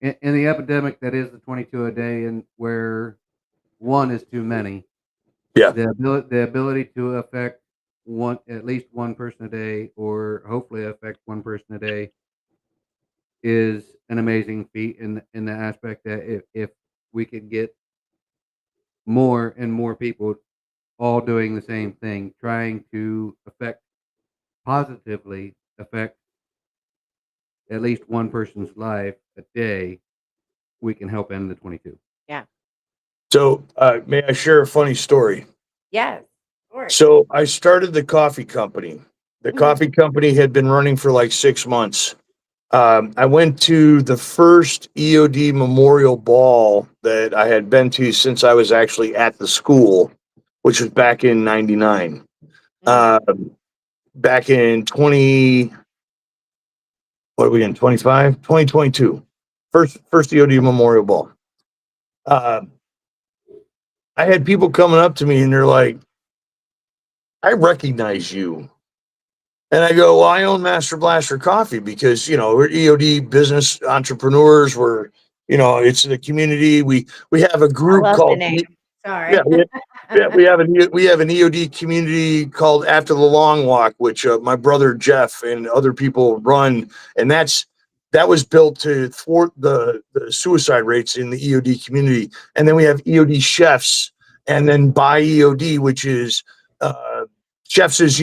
in the epidemic that is the 22 a day, and where one is too many, Yeah. the ability to affect at least one person a day, or hopefully affect one person a day, is an amazing feat in the aspect that if we could get more and more people all doing the same thing, trying to positively affect at least one person's life a day, we can help end the 22. Yeah. So may I share a funny story? Yes. Of course. So I started the coffee company. The Mhm. coffee company had been running for like 6 months. I went to the first EOD memorial ball that I had been to since I was actually at the school, which was back in '99. Mm. Um, Back in 20, what are we in, 25? 2022. First EOD memorial ball. Uh, I had people coming up to me and they're like, I recognize you. And I go, well, I own Master Blaster Coffee because, we're EOD business entrepreneurs. It's the community. We have a I group love the called, name. yeah, Sorry. we have an EOD community called After the Long Walk, which my brother Jeff and other people run. And that was built to thwart the suicide rates in the EOD community. And then we have EOD chefs, and then by EOD, which is, chefs is,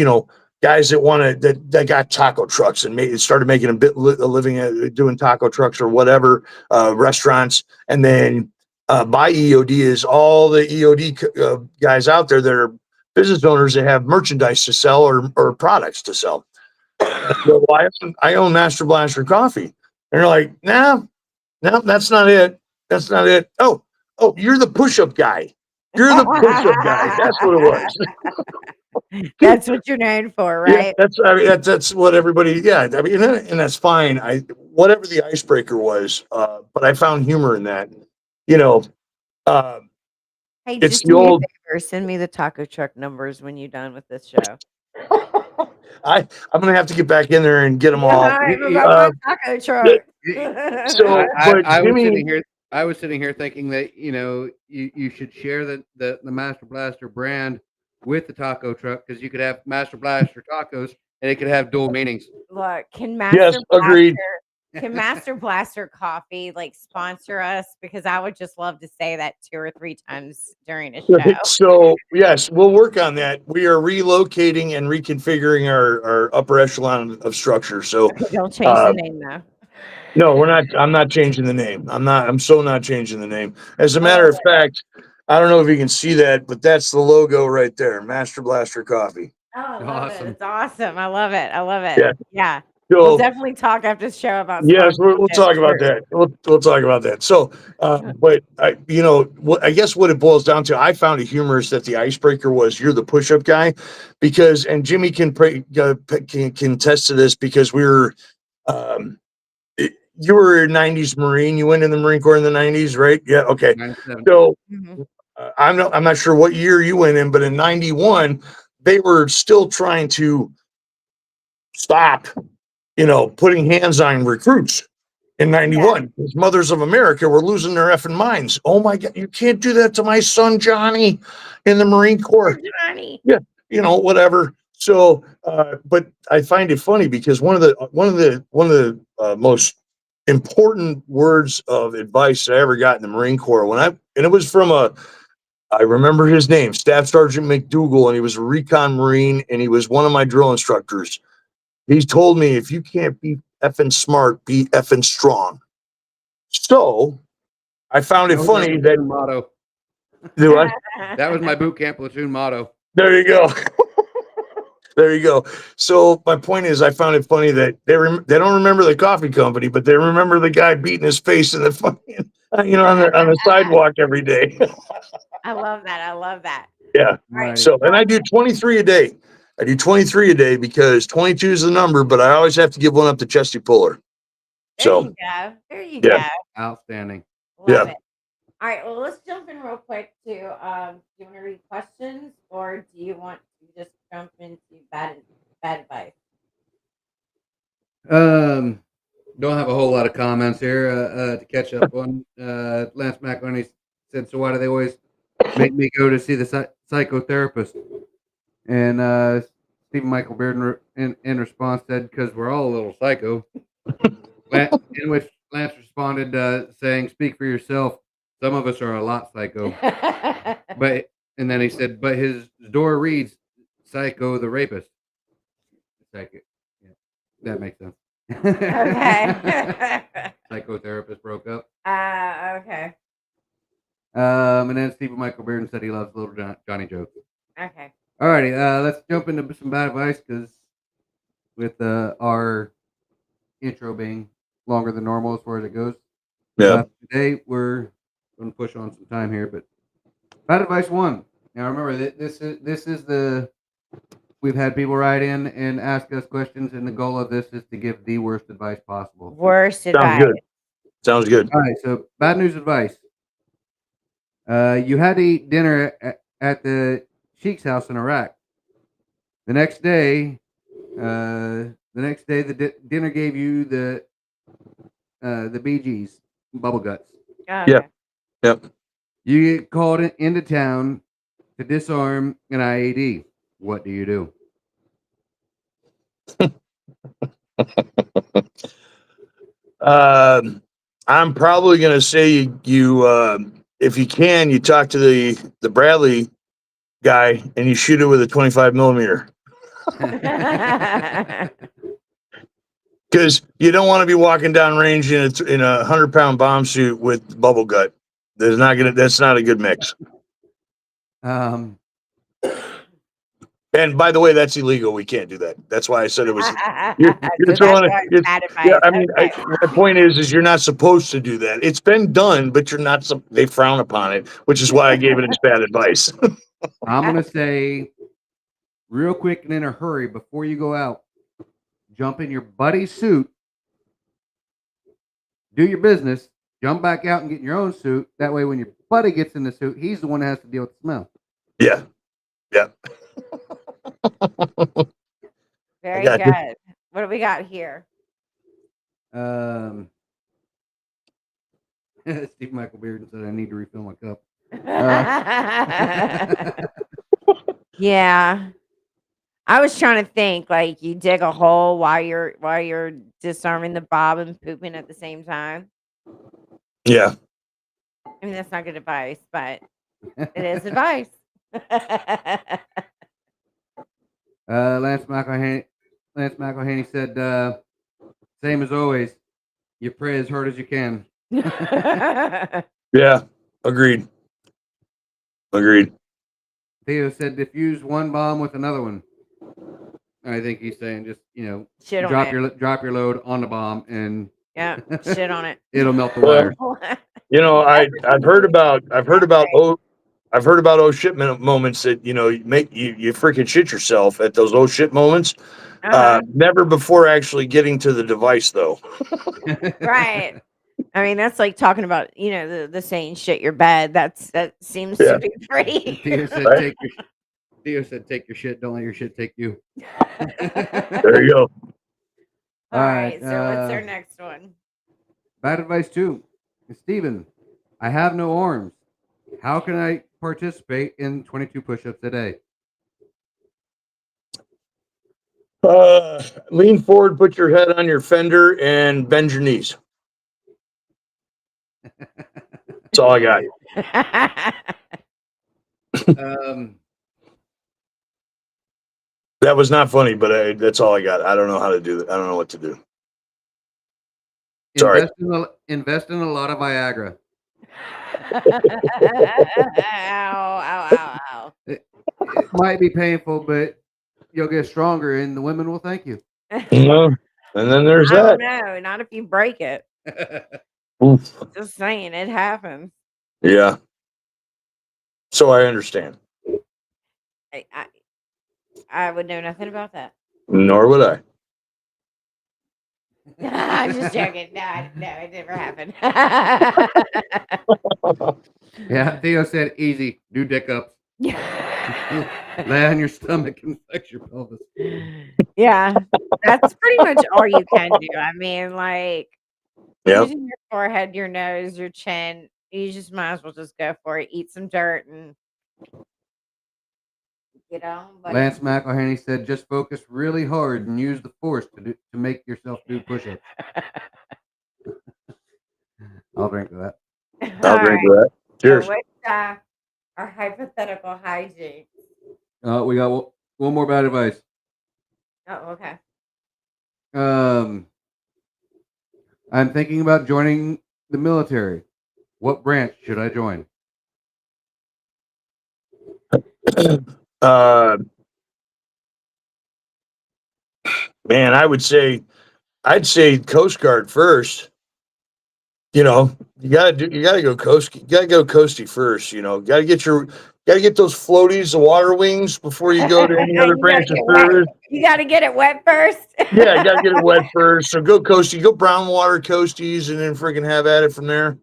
guys that that got taco trucks and started making a living doing taco trucks or whatever, restaurants. And then by EOD is all the EOD guys out there that are business owners that have merchandise to sell or products to sell. Well, I own Master Blaster Coffee. And they're like, no, that's not it. That's not it. Oh, you're the push-up guy. You're the push-up guy. That's what it was. That's what you're known for, right? Yeah, that's what everybody. Yeah, I mean, and that's fine. Whatever the icebreaker was, but I found humor in that. You know, uh, Hey, it's just the do me a old. favor. Send me the taco truck numbers when you're done with this show. I'm gonna have to get back in there and get them all. I'm Yeah, about my taco truck. So, but I was Jimmy, sitting here. I was sitting here thinking that you should share the Master Blaster brand with the taco truck because you could have Master Blaster tacos and it could have dual meanings. Look, yes, agreed. Can Master Blaster Coffee like sponsor us? Because I would just love to say that 2 or 3 times during a show. So yes, we'll work on that. We are relocating and reconfiguring our upper echelon of structure. So Okay, don't change the name though. no, we're not. I'm not changing the name. I'm so not changing the name. As a matter of fact, I don't know if you can see that, but that's the logo right there, Master Blaster Coffee. Oh, I love Awesome. it. It's awesome. I love it. I love it. Yeah. Yeah. So We'll definitely talk after the show about yes, we'll sponsorship, talk about sure. that. We'll talk about that. So, but I guess what it boils down to, I found it humorous that the icebreaker was you're the push-up guy, because and Jimmy can attest to this because we were. You were a 90s Marine. You went in the Marine Corps in the 90s, right? Yeah. Okay. 97. So Mhm. I'm not sure what year you went in, but in 91, they were still trying to stop, putting hands on recruits in 91. Because Mothers of America were losing their effing minds. Oh my God, you can't do that to my son, Johnny, in the Marine Corps. Johnny. Yeah. Whatever. So, but I find it funny because one of the most important words of advice I ever got in the Marine Corps and it was from I remember his name, Staff Sergeant McDougal, and he was a recon Marine and he was one of my drill instructors. He told me, if you can't be effing smart, be effing strong. So I found it funny that motto. do I? That was my boot camp platoon motto. There you go. There you go. So my point is, I found it funny that they don't remember the coffee company, but they remember the guy beating his face in the fucking, on the sidewalk every day. I love that. I love that. Yeah. Right. So, and I do 23 a day. I do 23 a day because 22 is the number, but I always have to give one up to Chesty Puller. There you go. There you go. Outstanding. Love it. All right. Well, let's jump in real quick to do you want to read questions or do you want to just jump into bad advice? Don't have a whole lot of comments here to catch up on. Lance McIlhenny said, "So why do they always make me go to see the psychotherapist?" And Stephen Michael Bearden in response said, "Because we're all a little psycho." In which Lance responded saying, "Speak for yourself. Some of us are a lot psycho." And then he said, "But his door reads Psycho the Rapist." Psycho. Yeah, that makes sense. Okay. Psychotherapist broke up. Okay. And then Stephen Michael Bearden said he loves Little Johnny jokes. Okay. Alrighty, let's jump into some bad advice because with our intro being longer than normal as far as it goes. Yeah. Today we're going to push on some time here, but bad advice 1. Now remember that this is the we've had people write in and ask us questions, and the goal of this is to give the worst advice possible. Worst advice. Sounds good. All right, so bad news advice. You had to eat dinner at the Sheik's house in Iraq. The next day, the dinner gave you the Bee Gees bubble guts. Okay. Yeah. Yep. You get called into town to disarm an IED. What do you do? I'm probably going to say you if you can, you talk to the Bradley guy and you shoot it with a 25 millimeter. Because you don't want to be walking down range in a 100-pound bomb suit with bubble gut. That's not a good mix. Um, And by the way, that's illegal. We can't do that. That's why I said it was. You're So that's throwing it. why it's bad Yeah, advice. I mean, Okay. my point is you're not supposed to do that. It's been done, but you're not. They frown upon it, which is why I gave it as bad advice. I'm gonna say real quick and in a hurry before you go out, jump in your buddy's suit, do your business, jump back out and get in your own suit. That way, when your buddy gets in the suit, he's the one that has to deal with the smell. Yeah, yeah. Very got you. good. What do we got here? Steve Michael Bearden said I need to refill my cup. Yeah. I was trying to think, like, you dig a hole while you're disarming the bob and pooping at the same time. Yeah. I mean, that's not good advice, but it is advice. Lance McElhaney said, same as always, you pray as hard as you can. Yeah. Agreed. Theo said, diffuse one bomb with another one. I think he's saying just, Shit on drop your load on the bomb and Yeah, shit on it. it'll melt the wire. I've heard about oh shit moments that you freaking shit yourself at those oh shit moments. Never before actually getting to the device though. Right. I mean, that's like talking about, the saying shit your bed. That seems to be pretty. Theo said, take your shit. Don't let your shit take you. There you go. All right. So what's our next one? Bad advice 2. Steven, I have no arms. How can I participate in 22 push-ups a day? Lean forward, put your head on your fender, and bend your knees. That's all I got. That was not funny, but that's all I got. I don't know how to do that. I don't know what to do. Sorry. Invest in a lot of Viagra. Ow. It might be painful, but you'll get stronger and the women will thank you. And then there's that. I don't know. Not if you break it. Oof. Just saying, it happens. Yeah. So I understand. I would know nothing about that. Nor would I. I'm just joking. No, it never happened. Yeah, Theo said, easy. Do dick ups. Lay on your stomach and flex your pelvis. Yeah, that's pretty much all you can do. I mean, like, using your forehead, your nose, your chin, you just might as well just go for it. Eat some dirt and, But Lance McElhaney said, just focus really hard and use the force to make yourself do push-ups. I'll drink to that. I'll drink to that. Cheers. So what's our hypothetical hygiene? We got one more bad advice. Oh, okay. I'm thinking about joining the military. What branch should I join? Man, I'd say Coast Guard first. You gotta go coasty first. Gotta get those floaties, the water wings before you go to any other branch of service. You gotta get it wet first. Yeah, you gotta get it wet first. So go coasty, go brown water coasties, and then freaking have at it from there.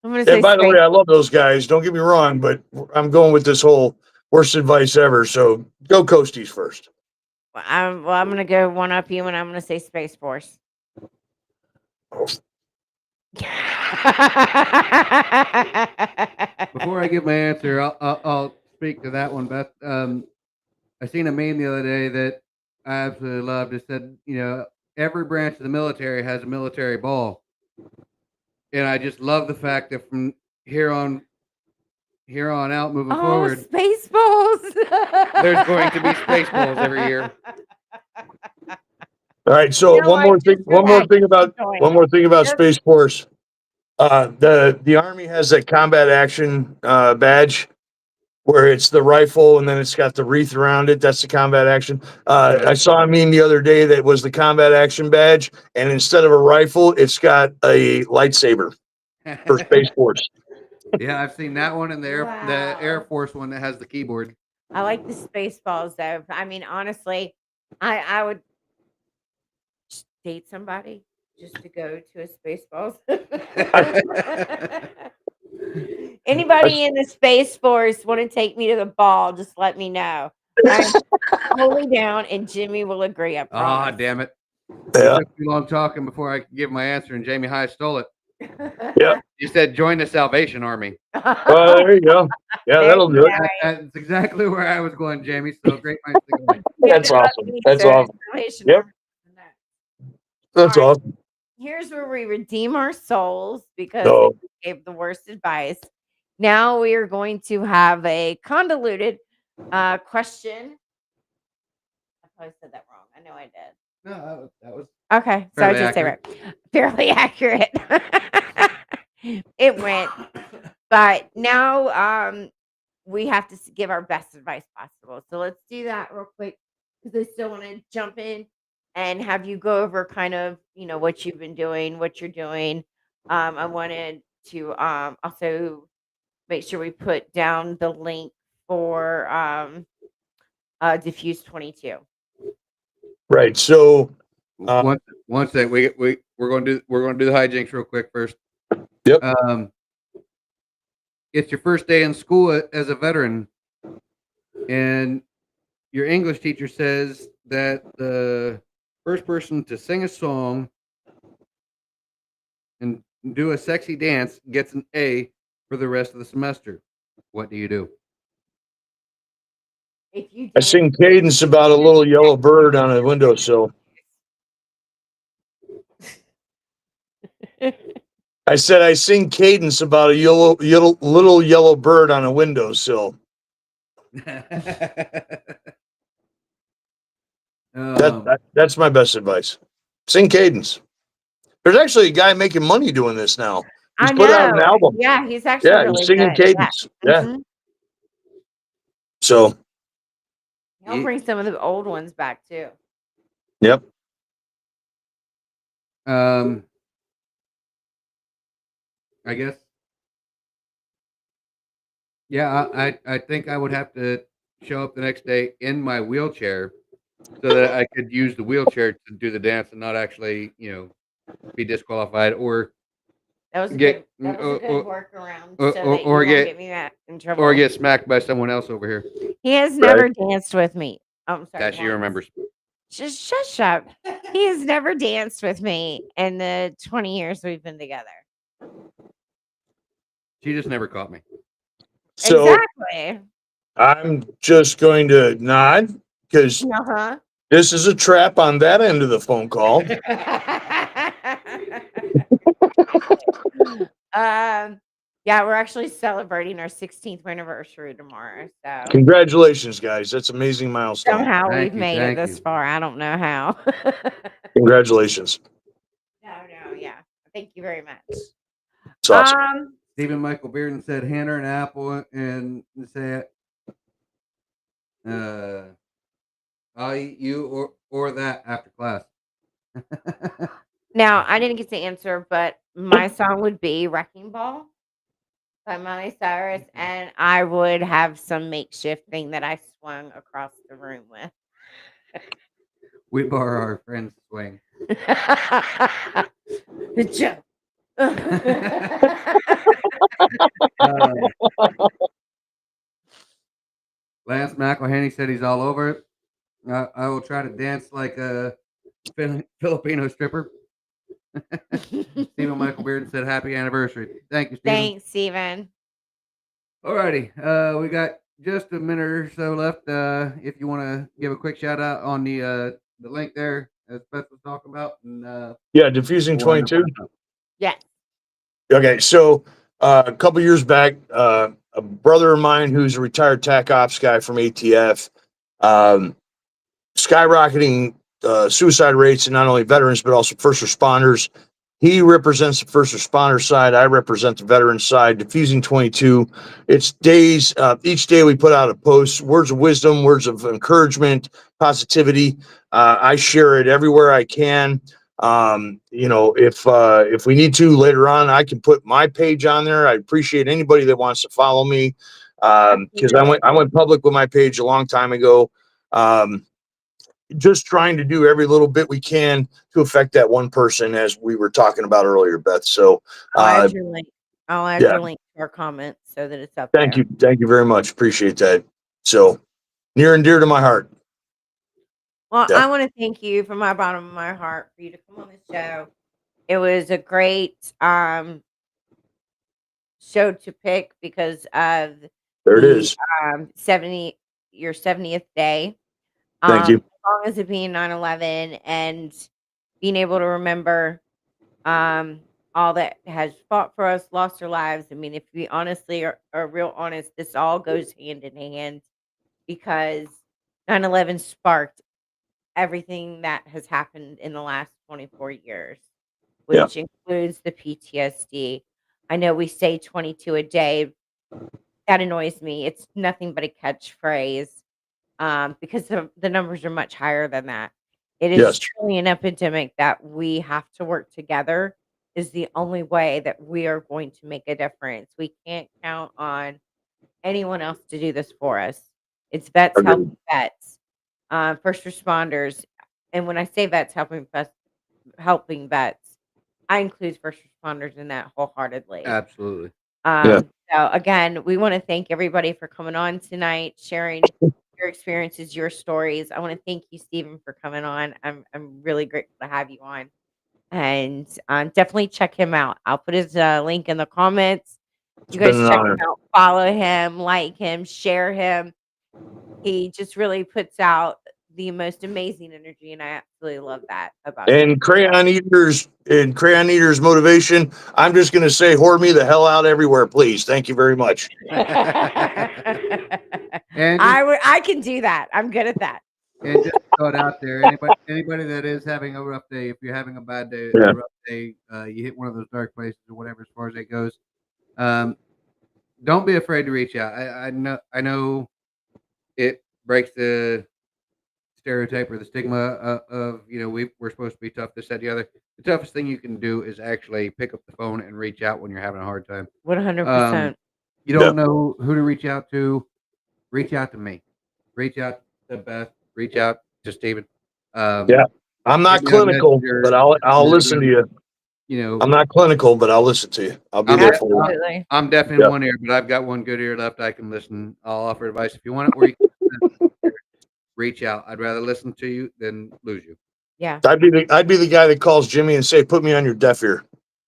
And by the way, I love those guys. Don't get me wrong, but I'm going with this whole worst advice ever. So go coasties first. I'm gonna go one up you, and I'm gonna say Space Force. Before I give my answer, I'll speak to that one, Beth. I seen a meme the other day that I absolutely loved. It said, every branch of the military has a military ball, and I just love the fact that from here on here on out, moving Oh, forward, Spaceballs. there's going to be Spaceballs every year. All right. So No, I just one more thing about Yep. Space Force. The Army has that combat action badge where it's the rifle and then it's got the wreath around it. That's the combat action. I saw a meme the other day that was the combat action badge, and instead of a rifle, it's got a lightsaber for Space Force. Yeah, I've seen that one and the Air Wow. Force one that has the keyboard. I like the Spaceballs though. I mean, honestly, I would date somebody just to go to a Spaceballs. Anybody in the Space Force want to take me to the ball? Just let me know. I'm totally down, and Jimmy will agree. I Ah, promise. damn it. Yeah. It took too long talking before I could give my answer, and Jamie High stole it. Yeah. You said join the Salvation Army. Well, there you go. Yeah, that'll do it. That's exactly where I was going, Jamie. So great minds think alike. That's awesome. That's awesome. Yep. That's All right. awesome. Here's where we redeem our souls because No. we gave the worst advice. Now we are going to have a convoluted question. I probably said that wrong. I know I did. No, that was Okay, so I fairly just say accurate. right. Fairly accurate. It went. But now we have to give our best advice possible. So let's do that real quick because I still want to jump in and have you go over kind of, what you've been doing, what you're doing. I wanted to also make sure we put down the link for Diffuse 22. Right. So one sec. We're going to do the hijinks real quick first. Yep. It's your first day in school as a veteran, and your English teacher says that the first person to sing a song and do a sexy dance gets an A for the rest of the semester. What do you do? If you I sing dance, cadence about a little yellow bird on a windowsill. I said I sing cadence about a little yellow bird on a windowsill. That's my best advice. Sing cadence. There's actually a guy making money doing this now. He's I put out an know. album. Yeah, he's actually Yeah, really he's singing good. cadence. Yeah. Mhm. So, He'll bring some of the old ones back too. yep. I guess. Yeah, I think I would have to show up the next day in my wheelchair so that I could use the wheelchair to do the dance and not actually, be disqualified or That was a get good workaround. or- So or- that you or won't get- get me in trouble. or get smacked by someone else over here. He has never danced with me. Oh, I'm sorry. That she once. remembers. Just shush up. He has never danced with me in the 20 years we've been together. She just never caught me. So Exactly. I'm just going to nod because Uh-huh. this is a trap on that end of the phone call. Yeah, we're actually celebrating our 16th anniversary tomorrow. So Congratulations, guys. That's an amazing milestone. somehow Thank we've you, made it thank this you. far. I don't know how. Congratulations. No, yeah. Thank you very much. It's awesome. Stephen Michael Bearden said, hand her an apple and say, I'll eat you or that after class. Now, I didn't get to answer, but my song would be Wrecking Ball by Miley Cyrus, and I would have some makeshift thing that I swung across the room with. We borrow our friend's swing. Good joke. Lance McElhaney said he's all over it. I will try to dance like a Filipino stripper. Stephen Michael Bearden said happy anniversary. Thank you, Stephen. Thanks, Steven. Alrighty. We got just a minute or so left. If you want to give a quick shout out on the link there, as Beth was talking about. And, Yeah, Diffusing 22. Yes. Okay, so a couple years back, a brother of mine who's a retired TAC ops guy from ATF, um, skyrocketing suicide rates in not only veterans but also first responders. He represents the first responder side. I represent the veteran side. Diffusing 22. It's days. Each day we put out a post, words of wisdom, words of encouragement, positivity. I share it everywhere I can. If we need to later on, I can put my page on there. I appreciate anybody that wants to follow me, because I went public with my page a long time ago. Just trying to do every little bit we can to affect that one person, as we were talking about earlier, Beth. So, I'll add your link. I'll add yeah. your link to our comments so that it's up Thank there. you. Thank you very much. Appreciate that. So, near and dear to my heart. Well, Yeah. I want to thank you from my bottom of my heart for you to come on this show. It was a great show to pick because of There it the is. 70th day. Thank you. As long as it being 9/11 and being able to remember all that has fought for us, lost their lives. I mean, if we honestly are real honest, this all goes hand in hand because 9/11 sparked everything that has happened in the last 24 years, Yeah. which includes the PTSD. I know we say 22 a day. That annoys me. It's nothing but a catchphrase because the numbers are much higher than that. It is Yes. truly an epidemic that we have to work together is the only way that we are going to make a difference. We can't count on anyone else to do this for us. It's vets Agreed. helping vets, first responders, and when I say vets helping vets, I include first responders in that wholeheartedly. Absolutely. So again, we want to thank everybody for coming on tonight, sharing your experiences, your stories. I want to thank you, Stephen, for coming on. I'm really grateful to have you on, and definitely check him out. I'll put his link in the comments. You It's been guys an check honor. him out, follow him, like him, share him. He just really puts out the most amazing energy, and I absolutely love that about him. And Crayon Eaters motivation. I'm just going to say, whore me the hell out everywhere, please. Thank you very much. And I can do that. I'm good at that. And just throw it out there. Anybody that is having a rough day, if you're having a bad day, Yeah. a rough day, you hit one of those dark places or whatever, as far as it goes, don't be afraid to reach out. I know it breaks the stereotype or the stigma of we're supposed to be tough, this, that, the other. The toughest thing you can do is actually pick up the phone and reach out when you're having a hard time. 100%. You don't know who to reach out to. Reach out to me. Reach out to Beth. Reach out to Steven. Yeah. I'm not maybe on clinical, Messenger, but I'll listen to you. You know, I'm not clinical, but I'll listen to you. I'll be there for you. Absolutely. I'm deaf in Yeah. one ear, but I've got one good ear left. I can listen. I'll offer advice if you want it, or you can reach out. I'd rather listen to you than lose you. Yeah. I'd be the guy that calls Jimmy and say, "Put me on your deaf ear,"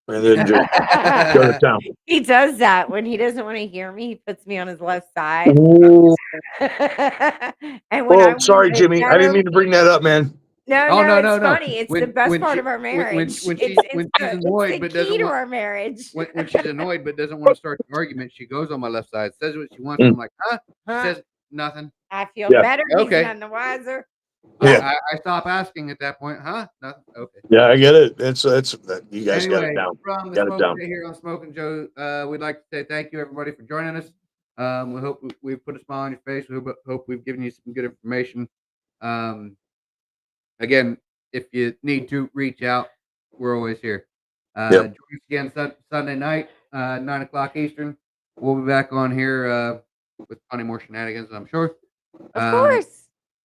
and then just go to town. He does that when he doesn't want to hear me. He puts me on his left side. Ooh. And when I Oh, sorry, want to Jimmy. I didn't mean to bring that up, man. no, Oh, no, it's no, no. funny. It's the best part of our when marriage. she's It's annoyed the but key doesn't to want our marriage. when she's annoyed but doesn't want to start the argument, she goes on my left side, says what she wants. Mm. I'm like, huh? She Huh? says nothing. I feel Yeah. better. Okay. He's none the wiser. Yeah. I stop asking at that point. Huh? Nothing. Okay. Yeah, I get it. It's you guys got it Anyway, down. from the Got it Smoke down. Day here on Smokin Joe, we'd like to say thank you everybody for joining us. We hope we've put a smile on your face. We hope we've given you some good information. Again, if you need to reach out, we're always here. Yep. Join us again Sunday night, 9 o'clock Eastern. We'll be back on here with plenty more shenanigans, I'm sure. Of course.